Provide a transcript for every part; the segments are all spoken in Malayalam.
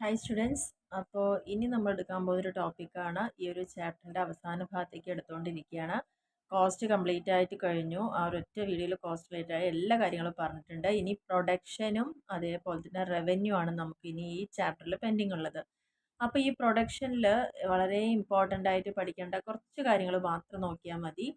Hi students. അപ്പോൾ ഇനി നമ്മൾ എടുക്കാൻ പോകുന്നൊരു ടോപ്പിക്കാണ് ഈ ഒരു ചാപ്റ്ററിൻ്റെ അവസാന ഭാഗത്തേക്ക് എടുത്തുകൊണ്ടിരിക്കുകയാണ്. കോസ്റ്റ് കംപ്ലീറ്റ് ആയിട്ട് കഴിഞ്ഞു. ആ ഒരൊറ്റ വീഡിയോയിൽ കോസ്റ്റ് റിലേറ്റഡ് ആയ എല്ലാ കാര്യങ്ങളും പറഞ്ഞിട്ടുണ്ട്. ഇനി പ്രൊഡക്ഷനും അതേപോലെ തന്നെ റവന്യൂ ആണ് നമുക്ക് ഇനി ഈ ചാപ്റ്ററിൽ പെൻഡിങ് ഉള്ളത്. അപ്പോൾ ഈ പ്രൊഡക്ഷനിൽ വളരെ ഇമ്പോർട്ടൻ്റ് ആയിട്ട് പഠിക്കേണ്ട കുറച്ച് കാര്യങ്ങൾ മാത്രം നോക്കിയാൽ മതി.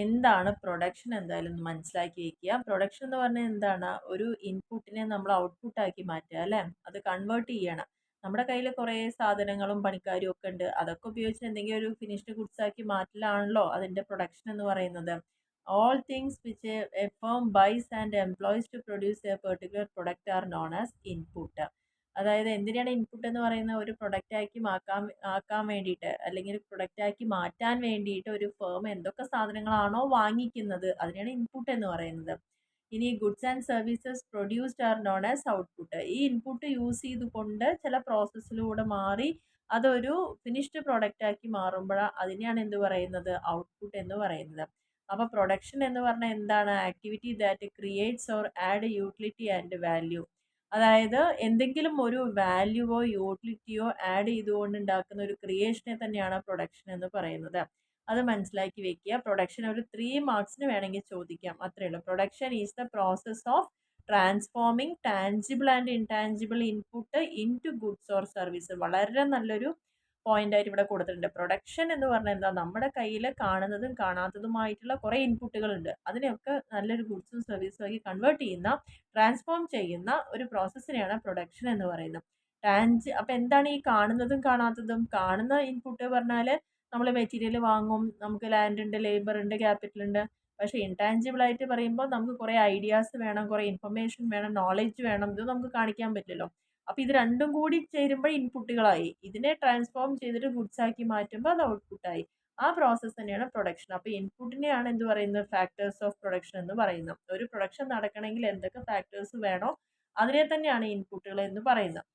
എന്താണ് പ്രൊഡക്ഷൻ എന്തായാലും ഒന്ന് മനസ്സിലാക്കി വയ്ക്കുക. പ്രൊഡക്ഷൻ എന്ന് പറഞ്ഞാൽ എന്താണ്? ഒരു ഇൻപുട്ടിനെ നമ്മൾ ഔട്ട്പുട്ടാക്കി മാറ്റുക അല്ലേ, അത് കൺവേർട്ട് ചെയ്യണം. നമ്മുടെ കയ്യിൽ കുറേ സാധനങ്ങളും പണിക്കാരും ഒക്കെ ഉണ്ട്. അതൊക്കെ ഉപയോഗിച്ച് എന്തെങ്കിലും ഒരു ഫിനിഷ്ഡ് ഗുഡ്സ് ആക്കി മാറ്റലാണല്ലോ അതിൻ്റെ പ്രൊഡക്ഷൻ എന്ന് പറയുന്നത്. All things which a firm buys and employs to produce a particular product are known as input. അതായത് എന്തിനാണ് ഇൻപുട്ട് എന്ന് പറയുന്നത്? ഒരു പ്രൊഡക്റ്റ് ആക്കാൻ വേണ്ടിയിട്ട്, അല്ലെങ്കിൽ പ്രൊഡക്റ്റ് ആക്കി മാറ്റാൻ വേണ്ടിയിട്ട് ഒരു ഫേം എന്തൊക്കെ സാധനങ്ങളാണോ വാങ്ങിക്കുന്നത് അതിനാണ് ഇൻപുട്ട് എന്ന് പറയുന്നത്. ഇനി goods and services produced are known as output. ഈ ഇൻപുട്ട് യൂസ് ചെയ്തുകൊണ്ട് ചില പ്രോസസ്സിലൂടെ മാറി അതൊരു ഫിനിഷ്ഡ് പ്രോഡക്റ്റ് ആക്കി മാറുമ്പോൾ അതിനെയാണ് എന്ത് പറയുന്നത്? ഔട്ട്പുട്ട് എന്ന് പറയുന്നത്. അപ്പോൾ പ്രൊഡക്ഷൻ എന്ന് പറഞ്ഞാൽ എന്താണ്? Activity that creates or add utility and value. അതായത് എന്തെങ്കിലും ഒരു വാല്യൂവോ യൂട്ടിലിറ്റിയോ ആഡ് ചെയ്തുകൊണ്ട് ഉണ്ടാക്കുന്ന ഒരു ക്രിയേഷനെ തന്നെയാണ് പ്രൊഡക്ഷൻ എന്ന് പറയുന്നത്. അത് മനസ്സിലാക്കി വെക്കുക. പ്രൊഡക്ഷൻ ഒരു 3 മാർക്സിന് വേണമെങ്കിൽ ചോദിക്കാം, അത്രയേ ഉള്ളൂ. Production is the process of transforming tangible and intangible input in to goods or service. വളരെ നല്ലൊരു പോയിന്റ് ആയിട്ട് ഇവിടെ കൊടുത്തിട്ടുണ്ട്. പ്രൊഡക്ഷൻ എന്ന് പറഞ്ഞാൽ എന്താ? നമ്മുടെ കയ്യിൽ കാണുന്നതും കാണാത്തതുമായിട്ടുള്ള കുറേ ഇൻപുട്ടുകളുണ്ട്. അതിനെയൊക്കെ നല്ലൊരു ഗുഡ്സും സർവീസും ആക്കി കൺവേർട്ട് ചെയ്യുന്ന, ട്രാൻസ്ഫോം ചെയ്യുന്ന ഒരു പ്രോസസ്സിനെയാണ് പ്രൊഡക്ഷൻ എന്ന് പറയുന്നത്. അപ്പോൾ എന്താണ് ഈ കാണുന്നതും കാണാത്തതും? കാണുന്ന ഇൻപുട്ട് പറഞ്ഞാൽ നമ്മൾ മെറ്റീരിയൽ വാങ്ങും, നമുക്ക് ലാൻഡ് ഉണ്ട്, ലേബർ ഉണ്ട്, ക്യാപിറ്റൽ ഉണ്ട്. പക്ഷേ ഇൻടാൻജിബിൾ ആയിട്ട് പറയുമ്പോൾ നമുക്ക് കുറേ ഐഡിയാസ് വേണം, കുറേ ഇൻഫർമേഷൻ വേണം, നോളേജ് വേണം. ഇത് നമുക്ക് കാണിക്കാൻ പറ്റില്ലല്ലോ. അപ്പോൾ ഇത് രണ്ടും കൂടി ചേരുമ്പോൾ ഇൻപുട്ടുകളായി. ഇതിനെ ട്രാൻസ്ഫോം ചെയ്തിട്ട് ഗുഡ്സ് ആക്കി മാറ്റുമ്പോൾ അത് ഔട്ട്പുട്ടായി. ആ പ്രോസസ്സ് തന്നെയാണ് പ്രൊഡക്ഷൻ. അപ്പോൾ ഇൻപുട്ടിനെയാണ് എന്ത് പറയുന്നത്? ഫാക്ടേഴ്സ് ഓഫ് പ്രൊഡക്ഷൻ എന്ന് പറയുന്നത്. ഒരു പ്രൊഡക്ഷൻ നടക്കണമെങ്കിൽ എന്തൊക്കെ ഫാക്ടേഴ്സ് വേണോ അതിനെ തന്നെയാണ് ഇൻപുട്ടുകൾ എന്ന് പറയുന്നത്.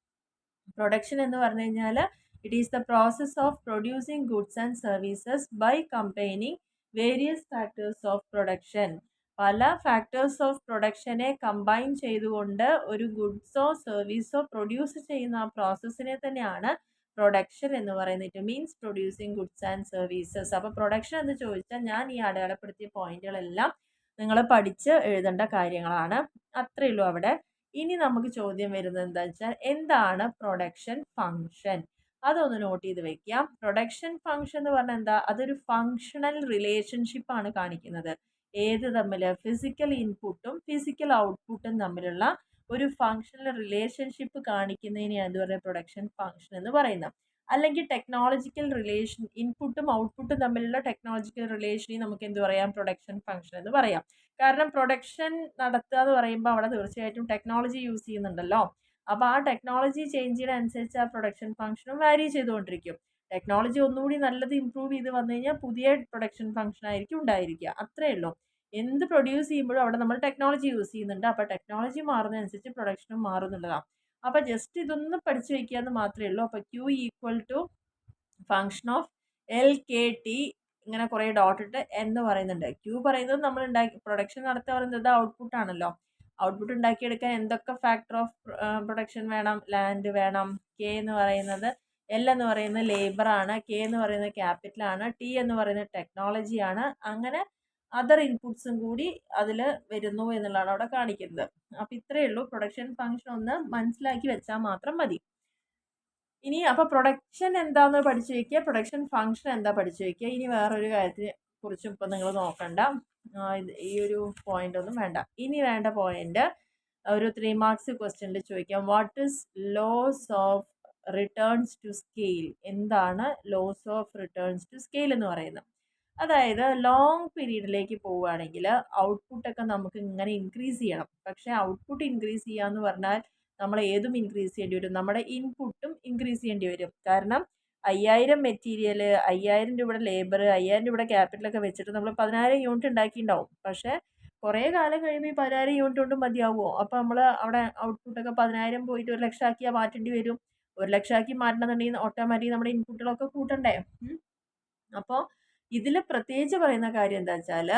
പ്രൊഡക്ഷൻ എന്ന് പറഞ്ഞു കഴിഞ്ഞാൽ it is the process of producing goods and services by combining various factors of production. പല ഫാക്ടേഴ്സ് ഓഫ് പ്രൊഡക്ഷനെ കമ്പൈൻ ചെയ്തുകൊണ്ട് ഒരു ഗുഡ്സോ സർവീസോ പ്രൊഡ്യൂസ് ചെയ്യുന്ന ആ പ്രോസസ്സിനെ തന്നെയാണ് പ്രൊഡക്ഷൻ എന്ന് പറയുന്നത്. It means producing goods and services. അപ്പോൾ പ്രൊഡക്ഷൻ എന്ന് ചോദിച്ചാൽ ഞാൻ ഈ അടയാളപ്പെടുത്തിയ പോയിന്റുകളെല്ലാം നിങ്ങൾ പഠിച്ച് എഴുതേണ്ട കാര്യങ്ങളാണ്. അത്രയേ ഉള്ളൂ അവിടെ. ഇനി നമുക്ക് ചോദ്യം വരുന്നത് എന്താ വെച്ചാൽ, എന്താണ് പ്രൊഡക്ഷൻ ഫംഗ്ഷൻ? അതൊന്ന് നോട്ട് ചെയ്ത് വെക്കാം. പ്രൊഡക്ഷൻ ഫംഗ്ഷൻ എന്ന് പറഞ്ഞാൽ എന്താ? അതൊരു ഫങ്ഷണൽ റിലേഷൻഷിപ്പ് ആണ് കാണിക്കുന്നത്. ഏത് തമ്മിൽ? ഫിസിക്കൽ ഇൻപുട്ടും ഫിസിക്കൽ ഔട്ട്പുട്ടും തമ്മിലുള്ള ഒരു ഫങ്ഷണൽ റിലേഷൻഷിപ്പ് കാണിക്കുന്നതിനെയാണ് എന്ത് പറയുക? പ്രൊഡക്ഷൻ ഫംഗ്ഷൻ എന്ന് പറയുന്നത്. അല്ലെങ്കിൽ ടെക്നോളജിക്കൽ റിലേഷൻ, ഇൻപുട്ടും ഔട്ട്പുട്ടും തമ്മിലുള്ള ടെക്നോളജിക്കൽ റിലേഷനെ നമുക്ക് എന്ത് പറയാം? പ്രൊഡക്ഷൻ ഫംഗ്ഷൻ എന്ന് പറയാം. കാരണം പ്രൊഡക്ഷൻ നടത്തുക എന്ന് പറയുമ്പോൾ അവിടെ തീർച്ചയായിട്ടും ടെക്നോളജി യൂസ് ചെയ്യുന്നുണ്ടല്ലോ. അപ്പോൾ ആ ടെക്നോളജി ചേഞ്ച് ചെയ്യുന്നതനുസരിച്ച് ആ പ്രൊഡക്ഷൻ ഫംഗ്ഷനും വാരി ചെയ്തുകൊണ്ടിരിക്കും. ടെക്നോളജി ഒന്നുകൂടി നല്ലത് ഇമ്പ്രൂവ് ചെയ്ത് വന്നു കഴിഞ്ഞാൽ പുതിയ പ്രൊഡക്ഷൻ ഫംഗ്ഷൻ ആയിരിക്കും ഉണ്ടായിരിക്കുക. അത്രയേ ഉള്ളൂ. എന്ത് പ്രൊഡ്യൂസ് ചെയ്യുമ്പോഴും അവിടെ നമ്മൾ ടെക്നോളജി യൂസ് ചെയ്യുന്നുണ്ട്. അപ്പോൾ ടെക്നോളജി മാറുന്നതനുസരിച്ച് പ്രൊഡക്ഷനും മാറുന്നുള്ളതാണ്. അപ്പോൾ ജസ്റ്റ് ഇതൊന്ന് പഠിച്ചു വയ്ക്കുക എന്ന് മാത്രമേ ഉള്ളൂ. അപ്പോൾ Q equal to function of LKT ഇങ്ങനെ കുറേ ഡോട്ട് ഇട്ട് എന്ന് പറയുന്നുണ്ട്. Q പറയുന്നത് നമ്മൾ പ്രൊഡക്ഷൻ നടത്തുക പറയുന്നത് ഔട്ട്പുട്ട് ആണല്ലോ. ഔട്ട്പുട്ട് ഉണ്ടാക്കിയെടുക്കാൻ എന്തൊക്കെ ഫാക്ടർ ഓഫ് പ്രൊഡക്ഷൻ വേണം? ലാൻഡ് വേണം. K എന്ന് പറയുന്നത്, L എന്ന് പറയുന്നത് ലേബർ ആണ്, K എന്ന് പറയുന്നത് ക്യാപിറ്റൽ ആണ്, T എന്ന് പറയുന്നത് ടെക്നോളജി ആണ്. അങ്ങനെ അതർ ഇൻപുട്സും കൂടി അതിൽ വരുന്നു എന്നുള്ളതാണ് അവിടെ കാണിക്കുന്നത്. അപ്പോൾ ഇത്രയേ ഉള്ളൂ. പ്രൊഡക്ഷൻ ഫംഗ്ഷൻ ഒന്ന് മനസ്സിലാക്കി വെച്ചാൽ മാത്രം മതി. ഇനി അപ്പോൾ പ്രൊഡക്ഷൻ എന്താണെന്ന് പഠിച്ചു വയ്ക്കുക, പ്രൊഡക്ഷൻ ഫംഗ്ഷൻ എന്താ പഠിച്ചു വയ്ക്കുക. ഇനി വേറൊരു കാര്യത്തിനെ കുറിച്ചും ഇപ്പം നിങ്ങൾ നോക്കണ്ട. ഈ ഒരു പോയിന്റ് ഒന്നും വേണ്ട. ഇനി വേണ്ട പോയിന്റ് ഒരു 3 മാർക്സ് ക്വസ്റ്റ്യനിൽ ചോദിക്കാം. What is laws of returns to scale? എന്താണ് laws of returns to scale എന്ന് പറയുന്നത്? അതായത് ലോങ് പീരീഡിലേക്ക് പോവുകയാണെങ്കിൽ ഔട്ട്പുട്ടൊക്കെ നമുക്ക് ഇങ്ങനെ ഇൻക്രീസ് ചെയ്യണം. പക്ഷേ ഔട്ട്പുട്ട് ഇൻക്രീസ് ചെയ്യുക എന്ന് പറഞ്ഞാൽ നമ്മൾ ഏതും ഇൻക്രീസ് ചെയ്യേണ്ടി വരും. നമ്മുടെ ഇൻപുട്ടും ഇൻക്രീസ് ചെയ്യേണ്ടി വരും. കാരണം 5000 മെറ്റീരിയൽ, 5000 രൂപയുടെ ലേബർ, 5000 രൂപയുടെ ക്യാപിറ്റലൊക്കെ വെച്ചിട്ട് നമ്മൾ 10000 യൂണിറ്റ് ഉണ്ടാക്കിയിട്ടുണ്ടാവും. പക്ഷേ കുറേ കാലം കഴിയുമ്പോൾ ഈ 10000 യൂണിറ്റ് കൊണ്ട് മതിയാവുമോ? അപ്പോൾ നമ്മൾ അവിടെ ഔട്ട്പുട്ടൊക്കെ 10000 പോയിട്ട് 1,00,000 ആക്കിയാൽ മാറ്റേണ്ടി വരും. 1,00,000 ആക്കി മാറ്റണമെന്നുണ്ടെങ്കിൽ ഓട്ടോമാറ്റിക് നമ്മുടെ ഇൻപുട്ടുകളൊക്കെ കൂട്ടണ്ടേ? അപ്പോൾ ഇതിൽ പ്രത്യേകിച്ച് പറയുന്ന കാര്യം എന്താ വെച്ചാൽ,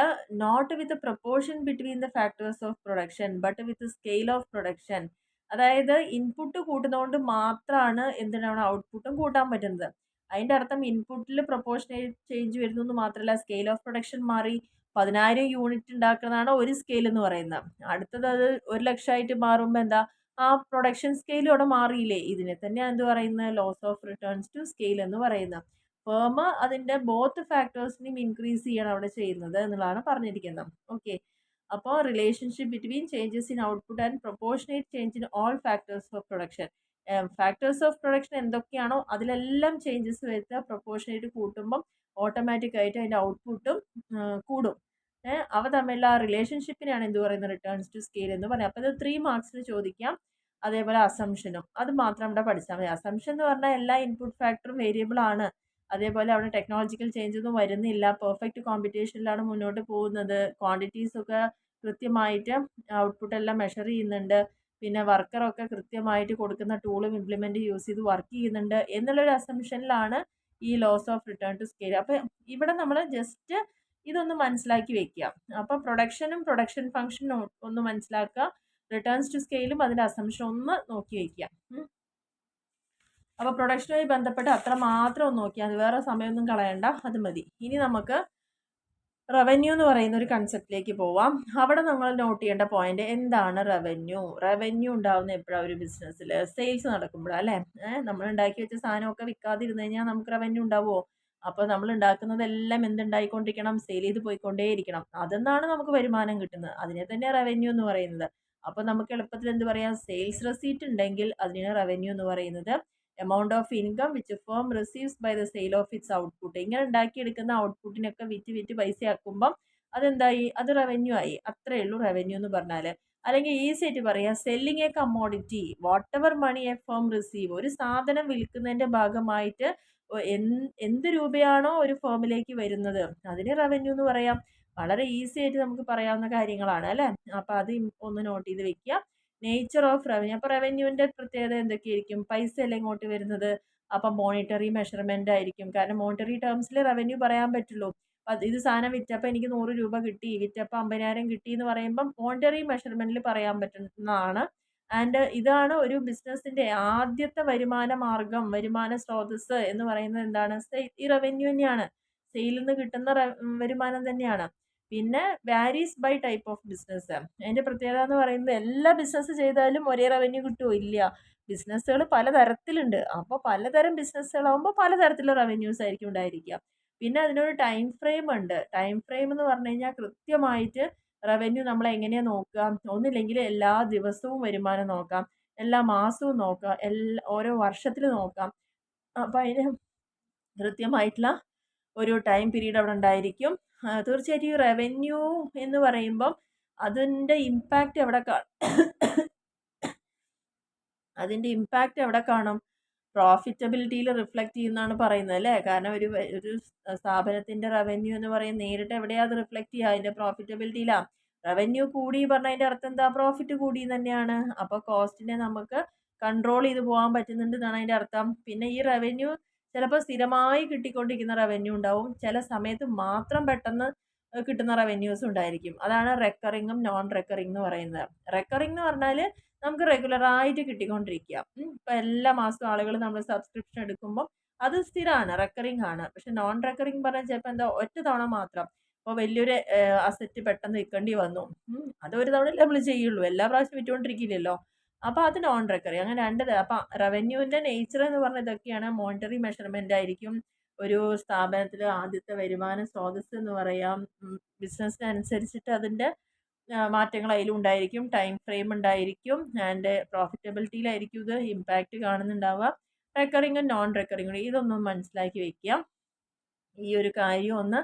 not with proportion between the factors of production but with scale of production. അതായത് ഇൻപുട്ട് കൂട്ടുന്നതുകൊണ്ട് മാത്രമാണ് എന്തിനാണ് ഔട്ട്പുട്ടും കൂട്ടാൻ പറ്റുന്നത്. അതിൻ്റെ അർത്ഥം ഇൻപുട്ടിൽ പ്രൊപ്പോർഷനേറ്റ് ചേഞ്ച് വരുന്നു എന്ന് മാത്രമല്ല, സ്കെയിൽ ഓഫ് പ്രൊഡക്ഷൻ മാറി. 10,000 യൂണിറ്റ് ഉണ്ടാക്കുന്നതാണ് ഒരു സ്കെയിൽ എന്ന് പറയുന്നത്. അടുത്തത് അത് 1,00,000 ആയിട്ട് മാറുമ്പോൾ എന്താ, ആ പ്രൊഡക്ഷൻ സ്കെയിലും അവിടെ മാറിയില്ലേ. ഇതിനെ തന്നെയാണ് എന്ത് പറയുന്നത്, laws of returns to scale എന്ന് പറയുന്നത്. ഫേം അതിൻ്റെ ബോത്ത് ഫാക്ടേഴ്സിനെയും ഇൻക്രീസ് ചെയ്യണം അവിടെ ചെയ്യുന്നത് എന്നുള്ളതാണ് പറഞ്ഞിരിക്കുന്നത്. ഓക്കെ, അപ്പോൾ relationship between changes in output and proportionate change in all factors of production. Factors of production എന്തൊക്കെയാണോ അതിലെല്ലാം ചേഞ്ചസ് വരുത്തുക. പ്രൊപ്പോർഷനേറ്റ് കൂട്ടുമ്പം ഓട്ടോമാറ്റിക്കായിട്ട് അതിൻ്റെ ഔട്ട്പുട്ടും കൂടും. അവ തമ്മിലുള്ള ആ റിലേഷൻഷിപ്പിനെയാണ് എന്ത് പറയുന്നത്, റിട്ടേൺസ് ടു സ്കെയിൽ എന്ന് പറയാം. അപ്പോൾ ഇത് 3 മാർക്സിന് ചോദിക്കാം. അതേപോലെ അസംഷനും അത് മാത്രം ഇവിടെ പഠിച്ചാൽ മതി. അസംഷൻ എന്ന് പറഞ്ഞാൽ എല്ലാ ഇൻപുട്ട് ഫാക്ടറും വേരിയബിൾ ആണ്. അതേപോലെ അവിടെ ടെക്നോളജിക്കൽ ചേഞ്ച് ഒന്നും വരുന്നില്ല. പെർഫെക്റ്റ് കോമ്പറ്റീഷനിലാണ് മുന്നോട്ട് പോകുന്നത്. ക്വാണ്ടിറ്റീസ് ഒക്കെ കൃത്യമായിട്ട് ഔട്ട്പുട്ട് എല്ലാം മെഷർ ചെയ്യുന്നുണ്ട്. പിന്നെ വർക്കറൊക്കെ കൃത്യമായിട്ട് കൊടുക്കുന്ന ടൂളും ഇംപ്ലിമെൻറ്റ് യൂസ് ചെയ്ത് വർക്ക് ചെയ്യുന്നുണ്ട് എന്നുള്ളൊരു അസംഷനിലാണ് ഈ laws of return to scale. അപ്പോൾ ഇവിടെ നമ്മൾ ജസ്റ്റ് ഇതൊന്ന് മനസ്സിലാക്കി വെക്കുക. അപ്പോൾ പ്രൊഡക്ഷനും പ്രൊഡക്ഷൻ ഫംഗ്ഷനും ഒന്ന് മനസ്സിലാക്കുക. റിട്ടേൺസ് ടു സ്കെയിലും അതിൻ്റെ അസംഷൻ ഒന്ന് നോക്കി വയ്ക്കുക. അപ്പോൾ പ്രൊഡക്ഷനുമായി ബന്ധപ്പെട്ട് അത്ര മാത്രം ഒന്ന് നോക്കിയാൽ അത്, വേറെ സമയമൊന്നും കളയണ്ട, അത് മതി. ഇനി നമുക്ക് റവന്യൂ എന്ന് പറയുന്ന ഒരു കൺസെപ്റ്റിലേക്ക് പോവാം. അവിടെ നമ്മൾ നോട്ട് ചെയ്യേണ്ട പോയിന്റ് എന്താണ് റവന്യൂ. റവന്യൂ ഉണ്ടാവുന്ന എപ്പോഴാണ് ഒരു ബിസിനസ്സിൽ, സെയിൽസ് നടക്കുമ്പോഴാണ് അല്ലേ. നമ്മൾ ഉണ്ടാക്കി വെച്ച സാധനമൊക്കെ വിൽക്കാതിരുന്നു കഴിഞ്ഞാൽ നമുക്ക് റവന്യൂ ഉണ്ടാവുമോ? അപ്പോൾ നമ്മൾ ഉണ്ടാക്കുന്നതെല്ലാം എന്തുണ്ടായിക്കൊണ്ടിരിക്കണം, സെയിൽ ചെയ്ത് പോയിക്കൊണ്ടേയിരിക്കണം. അതെന്നാണ് നമുക്ക് വരുമാനം കിട്ടുന്നത്. അതിനെ തന്നെ റവന്യൂ എന്ന് പറയുന്നത്. അപ്പോൾ നമുക്ക് എളുപ്പത്തിൽ എന്ത് പറയാം, സെയിൽസ് റെസീറ്റ് ഉണ്ടെങ്കിൽ അതിനെ റവന്യൂ എന്ന് പറയുന്നത്. Amount of income which firm receives by the sale of its output. ഇങ്ങനെ ഉണ്ടാക്കിയെടുക്കുന്ന ഔട്ട്പുട്ടിനൊക്കെ വിറ്റ് പൈസയാക്കുമ്പം അതെന്തായി, അത് റവന്യൂ ആയി. അത്രയേ ഉള്ളൂ റവന്യൂ എന്ന് പറഞ്ഞാൽ. അല്ലെങ്കിൽ ഈസി ആയിട്ട് പറയാം, selling a commodity whatever money a firm receive. ഒരു സാധനം വിൽക്കുന്നതിൻ്റെ ഭാഗമായിട്ട് എന്ത് രൂപയാണോ ഒരു ഫേമിലേക്ക് വരുന്നത് അതിന് റവന്യൂ എന്ന് പറയാം. വളരെ ഈസി ആയിട്ട് നമുക്ക് പറയാവുന്ന കാര്യങ്ങളാണ് അല്ലേ. അപ്പോൾ അത് ഒന്ന് നോട്ട് ചെയ്ത് വെക്കുക. Nature of revenue. അപ്പോൾ റവന്യൂവിൻ്റെ പ്രത്യേകത എന്തൊക്കെയായിരിക്കും, പൈസ അല്ലേ ഇങ്ങോട്ട് വരുന്നത്. അപ്പം മോണിറ്ററി മെഷർമെൻ്റ് ആയിരിക്കും. കാരണം മോണിറ്ററി ടേംസിൽ റവന്യൂ പറയാൻ പറ്റുള്ളൂ. ഇത് സാധനം വിറ്റപ്പോൾ എനിക്ക് 100 രൂപ കിട്ടി, വിറ്റപ്പോൾ 50,000 കിട്ടി എന്ന് പറയുമ്പം മോണിറ്ററി മെഷർമെൻറ്റിൽ പറയാൻ പറ്റുന്നതാണ്. ആൻഡ് ഇതാണ് ഒരു ബിസിനസ്സിൻ്റെ ആദ്യത്തെ വരുമാന മാർഗം, വരുമാന സ്രോതസ്സ് എന്ന് പറയുന്നത് എന്താണ്, ഈ റവന്യൂ തന്നെയാണ്. സെയിലിൽ നിന്ന് കിട്ടുന്ന വരുമാനം തന്നെയാണ്. പിന്നെ varies by type of business. അതിൻ്റെ പ്രത്യേകത എന്ന് പറയുന്നത് എല്ലാ ബിസിനസ് ചെയ്താലും ഒരേ റവന്യൂ കിട്ടുമോ, ഇല്ല. ബിസിനസ്സുകൾ പലതരത്തിലുണ്ട്. അപ്പോൾ പലതരം ബിസിനസ്സുകളാകുമ്പോൾ പലതരത്തിലുള്ള റവന്യൂസ് ആയിരിക്കും ഉണ്ടായിരിക്കുക. പിന്നെ അതിനൊരു ടൈം ഫ്രെയിം ഉണ്ട്. ടൈം ഫ്രെയിം എന്ന് പറഞ്ഞു കഴിഞ്ഞാൽ കൃത്യമായിട്ട് റവന്യൂ നമ്മൾ എങ്ങനെയാണ് നോക്കുക, ഒന്നില്ലെങ്കിൽ എല്ലാ ദിവസവും വരുമാനം നോക്കാം, എല്ലാ മാസവും നോക്കാം, ഓരോ വർഷത്തിൽ നോക്കാം. അപ്പോൾ അതിന് കൃത്യമായിട്ടുള്ള ഒരു ടൈം പീരീഡ് അവിടെ ഉണ്ടായിരിക്കും. തീർച്ചയായിട്ടും ഈ റവന്യൂ എന്ന് പറയുമ്പം അതിൻ്റെ ഇമ്പാക്റ്റ് എവിടെ കാണും, പ്രോഫിറ്റബിലിറ്റിയിൽ റിഫ്ലക്റ്റ് ചെയ്യുന്നതാണ് പറയുന്നത് അല്ലേ. കാരണം ഒരു സ്ഥാപനത്തിൻ്റെ റവന്യൂ എന്ന് പറയുന്നത് നേരിട്ട് എവിടെയാണ് അത് റിഫ്ലക്റ്റ് ചെയ്യുക, അതിൻ്റെ പ്രോഫിറ്റബിലിറ്റിയിലാണ്. റവന്യൂ കൂടി പറഞ്ഞതിൻ്റെ അർത്ഥം എന്താ, പ്രോഫിറ്റ് കൂടി തന്നെയാണ്. അപ്പോൾ കോസ്റ്റിനെ നമുക്ക് കൺട്രോൾ ചെയ്ത് പോകാൻ പറ്റുന്നുണ്ട് എന്നാണ് അതിൻ്റെ അർത്ഥം. പിന്നെ ഈ റവന്യൂ ചിലപ്പോൾ സ്ഥിരമായി കിട്ടിക്കൊണ്ടിരിക്കുന്ന റവന്യൂ ഉണ്ടാവും, ചില സമയത്ത് മാത്രം പെട്ടെന്ന് കിട്ടുന്ന റവന്യൂസ് ഉണ്ടായിരിക്കും. അതാണ് റെക്കറിങ്ങും നോൺ റെക്കറിങ് എന്ന് പറയുന്നത്. റെക്കറിങ് എന്ന് പറഞ്ഞാൽ നമുക്ക് റെഗുലറായിട്ട് കിട്ടിക്കൊണ്ടിരിക്കുക. ഇപ്പോൾ എല്ലാ മാസവും ആളുകൾ നമ്മൾ സബ്സ്ക്രിപ്ഷൻ എടുക്കുമ്പോൾ അത് സ്ഥിരമാണ്, റെക്കറിങ് ആണ്. പക്ഷെ നോൺ റെക്കറിങ് പറഞ്ഞാൽ ചിലപ്പോൾ എന്താ, ഒറ്റ തവണ മാത്രം. ഇപ്പോൾ വലിയൊരു അസറ്റ് പെട്ടെന്ന് വിൽക്കേണ്ടി വന്നു, അതൊരു തവണ നമ്മൾ ചെയ്യുള്ളൂ, എല്ലാ പ്രാവശ്യം വിറ്റുകൊണ്ടിരിക്കില്ലല്ലോ. അപ്പോൾ അത് നോൺ റെക്കറിങ്. അങ്ങനെ അപ്പം റവന്യൂവിൻ്റെ നേച്ചർ എന്ന് പറഞ്ഞാൽ ഇതൊക്കെയാണ്. മോണിറ്ററി മെഷർമെൻ്റ് ആയിരിക്കും ഒരു സ്ഥാപനത്തിൽ ആദ്യത്തെ വരുമാന സ്രോതസ്സ് എന്ന് പറയാം. ബിസിനസ്സിനനുസരിച്ചിട്ട് അതിൻ്റെ മാറ്റങ്ങൾ അതിലുണ്ടായിരിക്കും. ടൈം ഫ്രെയിം ഉണ്ടായിരിക്കും. ആൻഡ് പ്രോഫിറ്റബിലിറ്റിയിലായിരിക്കും ഇത് ഇമ്പാക്റ്റ് കാണുന്നുണ്ടാവുക. റെക്കറിങ്ങും നോൺ റെക്കറിങ്ങും ഇതൊന്നും മനസ്സിലാക്കി വയ്ക്കുക. ഈ ഒരു കാര്യം ഒന്ന്